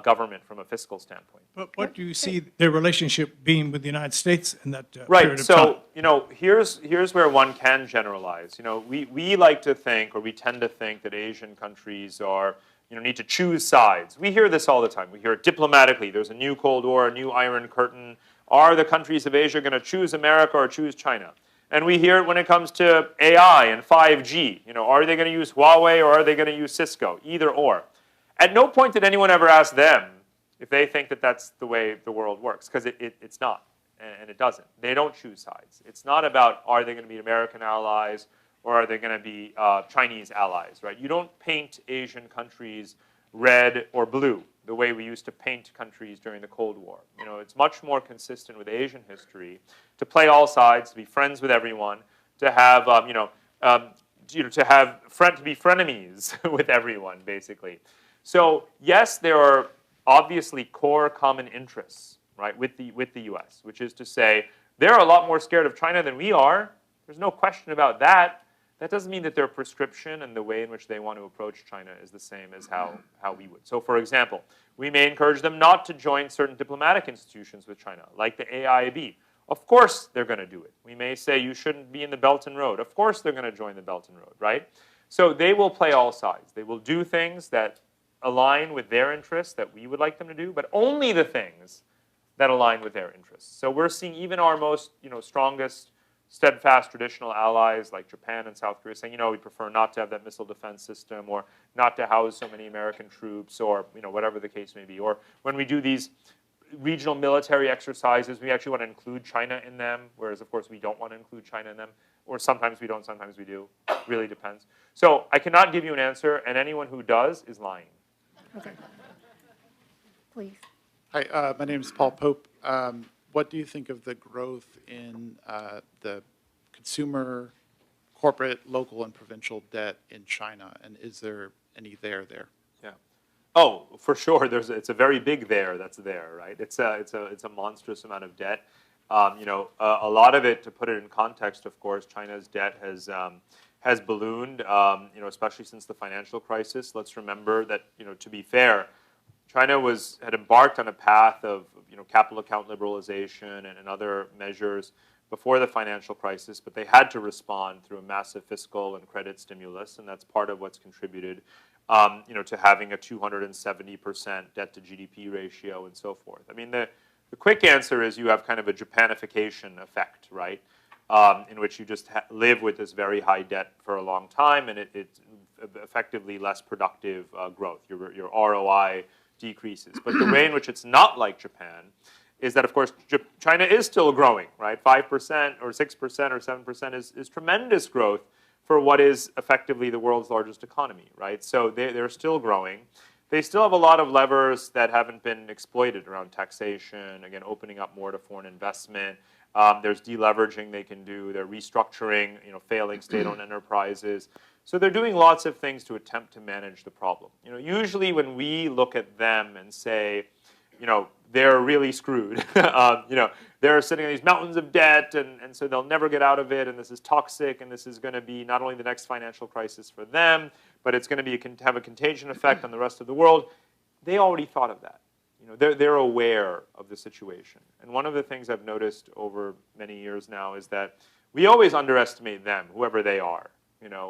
government from a fiscal standpoint? But what do you see their relationship being with the United States in that period Right. of time? So here's where one can generalize. We like to think, or we tend to think, that Asian countries are need to choose sides. We hear this all the time. We hear it diplomatically. There's a new Cold War, a new Iron Curtain. Are the countries of Asia going to choose America or choose China? And we hear it when it comes to AI and 5G. Are they going to use Huawei or are they going to use Cisco? Either or. At no point did anyone ever ask them if they think that that's the way the world works, because it's not, and it doesn't. They don't choose sides. It's not about are they going to be American allies or are they going to be Chinese allies, right? You don't paint Asian countries red or blue the way we used to paint countries during the Cold War. It's much more consistent with Asian history to play all sides, to be friends with everyone, to have to be frenemies with everyone, basically. So yes, there are obviously core common interests, right, with the U.S., which is to say they're a lot more scared of China than we are. There's no question about that. That doesn't mean that their prescription and the way in which they want to approach China is the same as how we would. So, for example, we may encourage them not to join certain diplomatic institutions with China, like the AIIB. Of course they're going to do it. We may say you shouldn't be in the Belton Road. Of course they're going to join the Belton Road, right? So they will play all sides. They will do things that align with their interests that we would like them to do, but only the things that align with their interests. So we're seeing even our most strongest, steadfast traditional allies like Japan and South Korea saying, we prefer not to have that missile defense system or not to house so many American troops or whatever the case may be. Or when we do these regional military exercises, we actually want to include China in them, whereas of course we don't want to include China in them. Or sometimes we don't, sometimes we do. It really depends. So I cannot give you an answer, and anyone who does is lying. Okay. Please. Hi, my name is Paul Pope. What do you think of the growth in the consumer, corporate, local, and provincial debt in China? And is there any there? Yeah. Oh, for sure. It's a very big that's there, right? It's a monstrous amount of debt. A lot of it, to put it in context, of course, China's debt has has ballooned, especially since the financial crisis. Let's remember that, to be fair, China had embarked on a path of capital account liberalization and other measures before the financial crisis, but they had to respond through a massive fiscal and credit stimulus, and that's part of what's contributed, to having a 270% debt to GDP ratio and so forth. I mean, the quick answer is you have kind of a Japanification effect, right? In which you just live with this very high debt for a long time, and it's effectively less productive growth. Your ROI decreases. But the way in which it's not like Japan is that, of course, China is still growing, right? 5% or 6% or 7% is tremendous growth for what is effectively the world's largest economy, right? So they're still growing. They still have a lot of levers that haven't been exploited around taxation, again, opening up more to foreign investment. There's deleveraging they can do. They're restructuring, failing state-owned enterprises. So they're doing lots of things to attempt to manage the problem. Usually when we look at them and say, they're really screwed. They're sitting on these mountains of debt, and so they'll never get out of it, and this is toxic, and this is going to be not only the next financial crisis for them, but it's going to have a contagion effect on the rest of the world. They already thought of that. They're aware of the situation. And one of the things I've noticed over many years now is that we always underestimate them, whoever they are.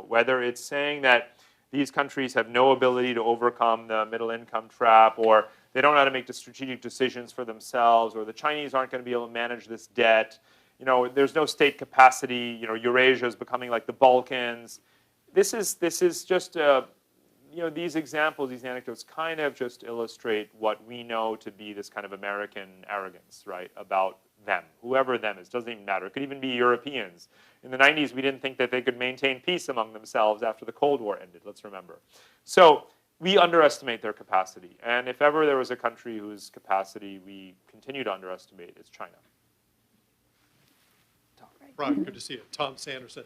Whether it's saying that these countries have no ability to overcome the middle income trap, or they don't know how to make the strategic decisions for themselves, or the Chinese aren't going to be able to manage this debt. There's no state capacity. Eurasia is becoming like the Balkans. This is just these examples, these anecdotes kind of just illustrate what we know to be this kind of American arrogance, right, about them, whoever them is. Doesn't even matter. It could even be Europeans. In the 90s, we didn't think that they could maintain peace among themselves after the Cold War ended, let's remember. So we underestimate their capacity. And if ever there was a country whose capacity we continue to underestimate, it's China. Ron, good to see you. Tom Sanderson.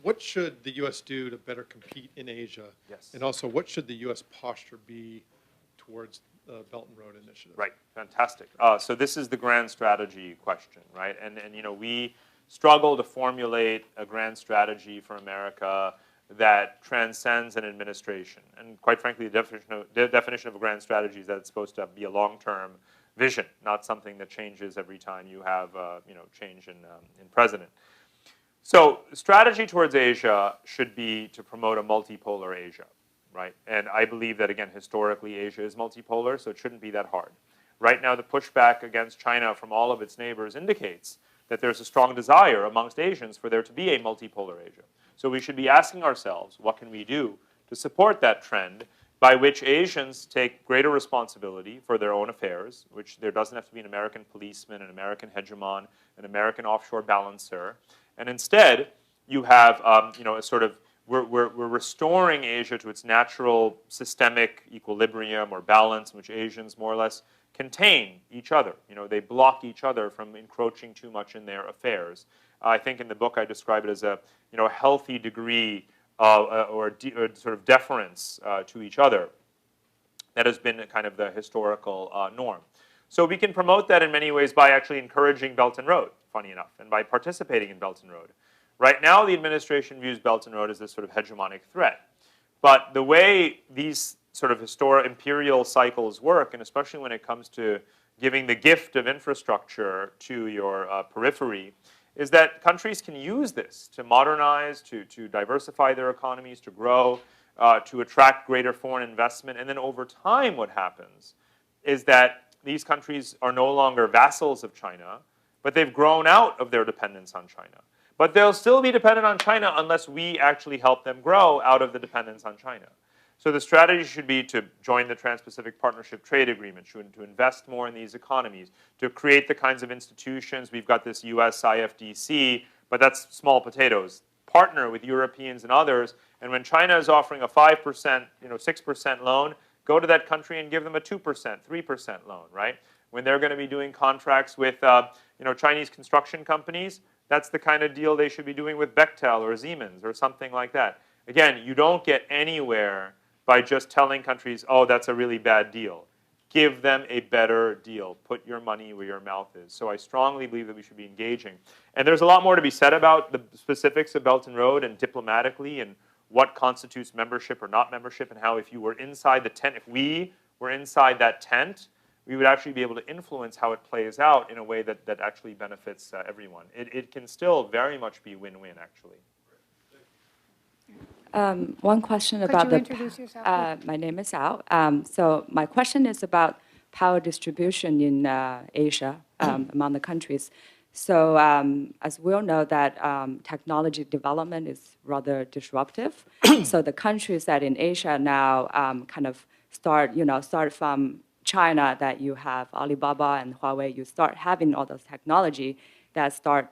What should the U.S. do to better compete in Asia? Yes. And also, what should the U.S. posture be towards the Belton Road initiative? Right, fantastic. So this is the grand strategy question, right? And we struggle to formulate a grand strategy for America that transcends an administration. And quite frankly, the definition of a grand strategy is that it's supposed to be a long-term vision, not something that changes every time you have change in president. So strategy towards Asia should be to promote a multipolar Asia, right? And I believe that, again, historically, Asia is multipolar, so it shouldn't be that hard. Right now, the pushback against China from all of its neighbors indicates that there's a strong desire amongst Asians for there to be a multipolar Asia. So we should be asking ourselves, what can we do to support that trend by which Asians take greater responsibility for their own affairs, which there doesn't have to be an American policeman, an American hegemon, an American offshore balancer, and instead you have a sort of we're restoring Asia to its natural systemic equilibrium or balance in which Asians more or less contain each other. They block each other from encroaching too much in their affairs. I think in the book I describe it as a healthy degree or sort of deference to each other. That has been kind of the historical norm. So we can promote that in many ways by actually encouraging Belton Road, funny enough, and by participating in Belton Road. Right now, the administration views Belton Road as this sort of hegemonic threat. But the way these sort of imperial cycles work, and especially when it comes to giving the gift of infrastructure to your periphery, is that countries can use this to modernize, to diversify their economies, to grow, to attract greater foreign investment. And then over time, what happens is that these countries are no longer vassals of China, but they've grown out of their dependence on China. But they'll still be dependent on China unless we actually help them grow out of the dependence on China. So the strategy should be to join the Trans-Pacific Partnership Trade Agreement, to invest more in these economies, to create the kinds of institutions. We've got this US IFDC, but that's small potatoes. Partner with Europeans and others, and when China is offering a 5%, 6% loan, go to that country and give them a 2%, 3% loan, right? When they're going to be doing contracts with Chinese construction companies, that's the kind of deal they should be doing with Bechtel or Siemens or something like that. Again, you don't get anywhere by just telling countries, oh, that's a really bad deal. give them a better deal. Put your money where your mouth is. So I strongly believe that we should be engaging. And there's a lot more to be said about the specifics of Belton Road and diplomatically and what constitutes membership or not membership, and how if you were inside the tent, if we were inside that tent, we would actually be able to influence how it plays out in a way that actually benefits everyone. It can still very much be win-win, actually. One question Could about you the. introduce yourself, My name is Al. So my question is about power distribution in Asia among the countries. So as we all know that technology development is rather disruptive. So the countries that in Asia now kind of start from China, that you have Alibaba and Huawei, you start having all those technology that start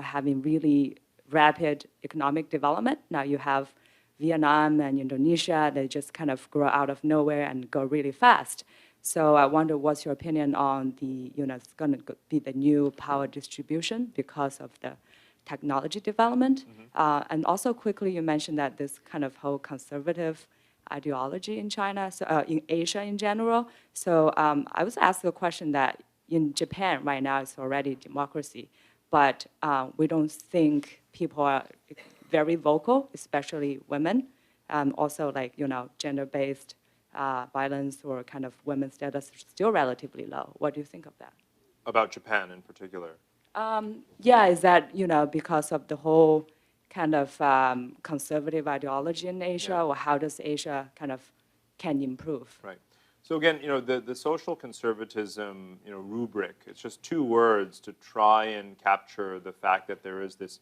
having really rapid economic development. Now you have Vietnam and Indonesia, they just kind of grow out of nowhere and go really fast. So I wonder what's your opinion on the, it's going to be the new power distribution because of the technology development. And also quickly, you mentioned that this kind of whole conservative ideology in China, so in Asia in general. So I was asked a question that in Japan right now it's already democracy, but we don't think people are very vocal, especially women. Also like, gender-based violence or kind of women's status is still relatively low. What do you think of that? About Japan in particular. Yeah, is that, because of the whole kind of conservative ideology in Asia, or how does Asia kind of can improve? Right. So again, the social conservatism, rubric, it's just two words to try and capture the fact that there is this,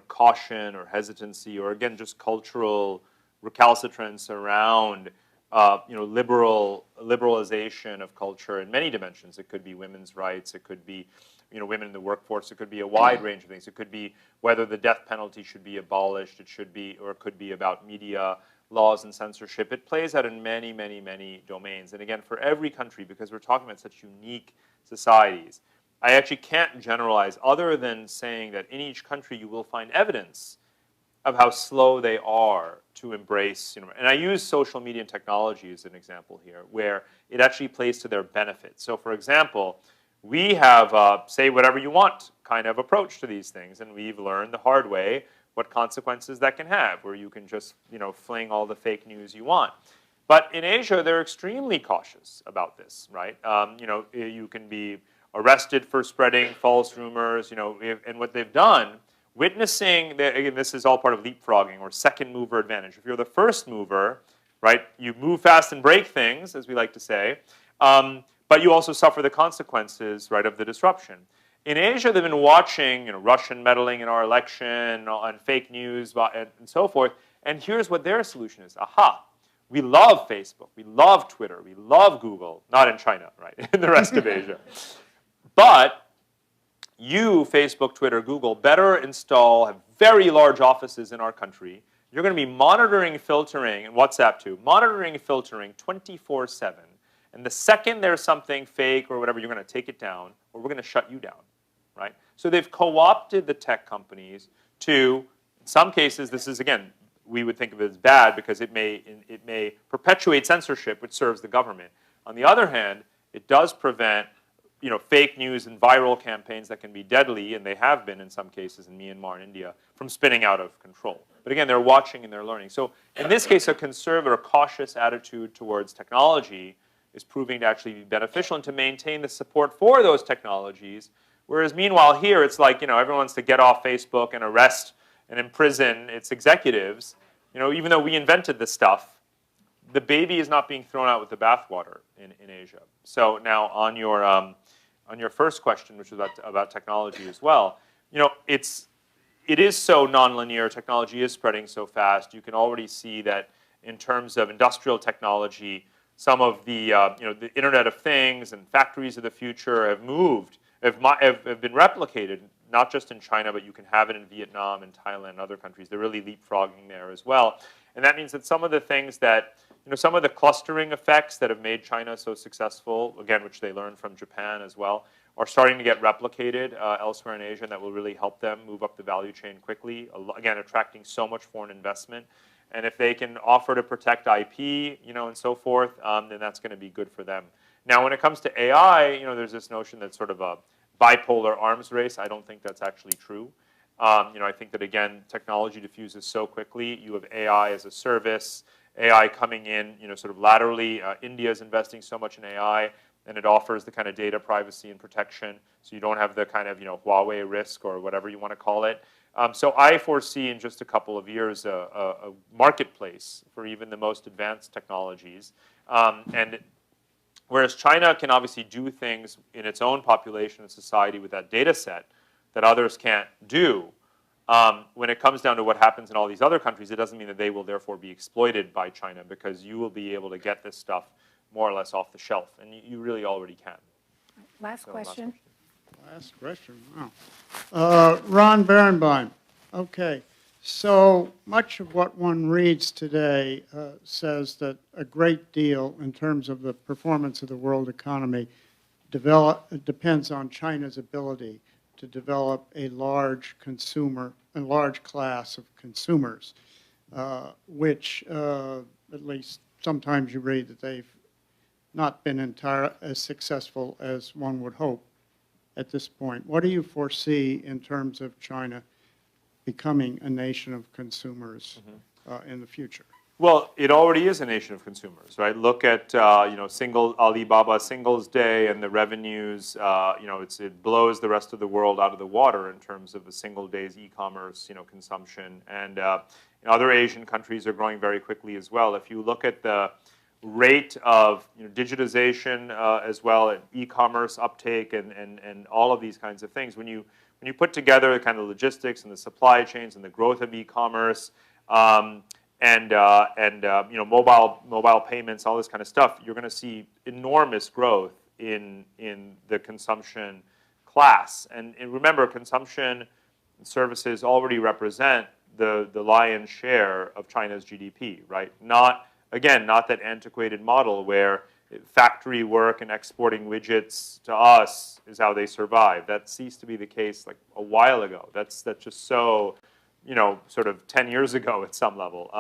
caution or hesitancy, or again, just cultural recalcitrance around, liberalization of culture in many dimensions. It could be women's rights, it could be, women in the workforce, it could be a wide range of things. It could be whether the death penalty should be abolished, it should be, or it could be about media laws and censorship. It plays out in many, many, many domains. And again, for every country, because we're talking about such unique societies, I actually can't generalize other than saying that in each country you will find evidence of how slow they are to embrace, and I use social media and technology as an example here, where it actually plays to their benefit. So for example, we have say whatever you want kind of approach to these things, and we've learned the hard way what consequences that can have, where you can just, fling all the fake news you want. But in Asia, they're extremely cautious about this, right? You can be arrested for spreading false rumors, and what they've done, witnessing, again, this is all part of leapfrogging or second mover advantage. If you're the first mover, right, you move fast and break things, as we like to say, but you also suffer the consequences, right, of the disruption. In Asia, they've been watching, Russian meddling in our election and fake news and so forth, and here's what their solution is. Aha, we love Facebook, we love Twitter, we love Google, not in China, right, in the rest of Asia. But you, Facebook, Twitter, Google, better install, have very large offices in our country. You're going to be monitoring, filtering, and WhatsApp too, monitoring and filtering 24/7. And the second there's something fake or whatever, you're going to take it down, or we're going to shut you down, right? So they've co-opted the tech companies to, in some cases, this is, again, we would think of it as bad because it may perpetuate censorship, which serves the government. On the other hand, it does prevent fake news and viral campaigns that can be deadly, and they have been in some cases in Myanmar and India, from spinning out of control. But again, they're watching and they're learning. So in this case, a conservative or cautious attitude towards technology is proving to actually be beneficial and to maintain the support for those technologies. Whereas meanwhile here, it's like, everyone wants to get off Facebook and arrest and imprison its executives. Even though we invented this stuff, the baby is not being thrown out with the bathwater in Asia. So now on your first question, which was about technology as well, it is so nonlinear. Technology is spreading so fast. You can already see that in terms of industrial technology, some of the the Internet of Things and factories of the future have been replicated, not just in China, but you can have it in Vietnam and Thailand and other countries. They're really leapfrogging there as well. And that means that some of the things that, some of the clustering effects that have made China so successful, again, which they learned from Japan as well, are starting to get replicated elsewhere in Asia, and that will really help them move up the value chain quickly, again, attracting so much foreign investment. And if they can offer to protect IP, and so forth, then that's going to be good for them. Now, when it comes to AI, there's this notion that's sort of a bipolar arms race. I don't think that's actually true. I think that, again, technology diffuses so quickly. You have AI as a service, AI coming in, sort of laterally. India is investing so much in AI, and it offers the kind of data privacy and protection, so you don't have the kind of, Huawei risk or whatever you want to call it. So I foresee in just a couple of years a marketplace for even the most advanced technologies. And whereas China can obviously do things in its own population and society with that data set that others can't do, when it comes down to what happens in all these other countries, it doesn't mean that they will therefore be exploited by China, because you will be able to get this stuff more or less off the shelf, and you really already can. Last question. Last question, wow. Ron Berenbaum. Okay, so much of what one reads today says that a great deal in terms of the performance of the world economy depends on China's ability to develop a large class of consumers, which at least sometimes you read that they've not been as successful as one would hope at this point. What do you foresee in terms of China becoming a nation of consumers in the future? Well, it already is a nation of consumers, right? Look at Alibaba Singles Day and the revenues. It blows the rest of the world out of the water in terms of a single day's e-commerce, consumption. And other Asian countries are growing very quickly as well. If you look at the rate of digitization as well, and e-commerce uptake, and all of these kinds of things, when you put together the kind of logistics and the supply chains and the growth of e-commerce, and mobile payments, all this kind of stuff, you're going to see enormous growth in the consumption class. And remember, consumption services already represent the lion's share of China's GDP, right? Not that antiquated model where factory work and exporting widgets to us is how they survive. That ceased to be the case like a while ago. That's just so, sort of 10 years ago at some level.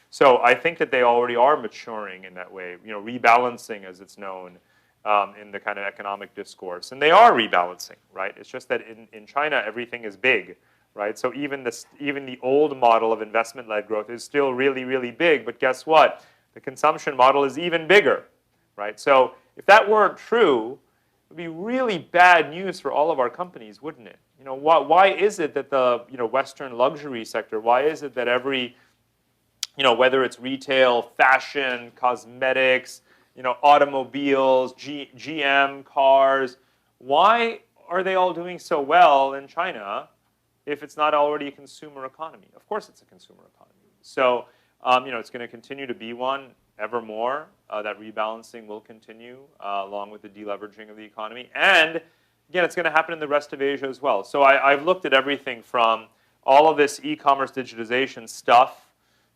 So I think that they already are maturing in that way, rebalancing, as it's known in the kind of economic discourse. And they are rebalancing, right? It's just that in China, everything is big, right? So even the old model of investment-led growth is still really, really big. But guess what? The consumption model is even bigger, right? So if that weren't true, it would be really bad news for all of our companies, wouldn't it? Why is it that the Western luxury sector, why is it that every, whether it's retail, fashion, cosmetics, automobiles, GM cars, why are they all doing so well in China if it's not already a consumer economy? Of course it's a consumer economy. So, it's going to continue to be one ever more. That rebalancing will continue along with the deleveraging of the economy. And again, it's going to happen in the rest of Asia as well. So I've looked at everything from all of this e-commerce digitization stuff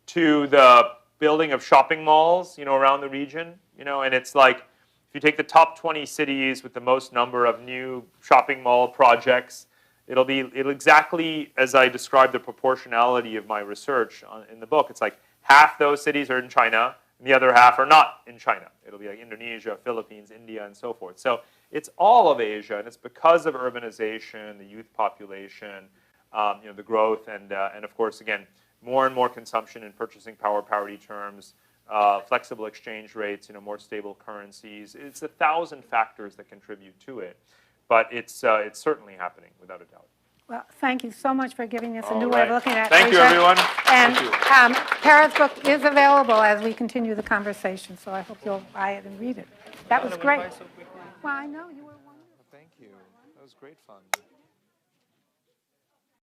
to the building of shopping malls, around the region. And it's like, if you take the top 20 cities with the most number of new shopping mall projects, it'll exactly as I described the proportionality of my research in the book. It's like half those cities are in China, and the other half are not in China. It'll be like Indonesia, Philippines, India, and so forth. So it's all of Asia, and it's because of urbanization, the youth population, the growth, and of course, again, more and more consumption in purchasing power parity terms, flexible exchange rates, more stable currencies. It's 1,000 factors that contribute to it, but it's certainly happening without a doubt. Well, thank you so much for giving us a All new way of right. looking at Thank you, Asia. everyone. And Thank you. Parag's book is available as we continue the conversation, so I hope you'll buy it and read it. That was great. Well, I know, you were wonderful. Thank you. That was great fun.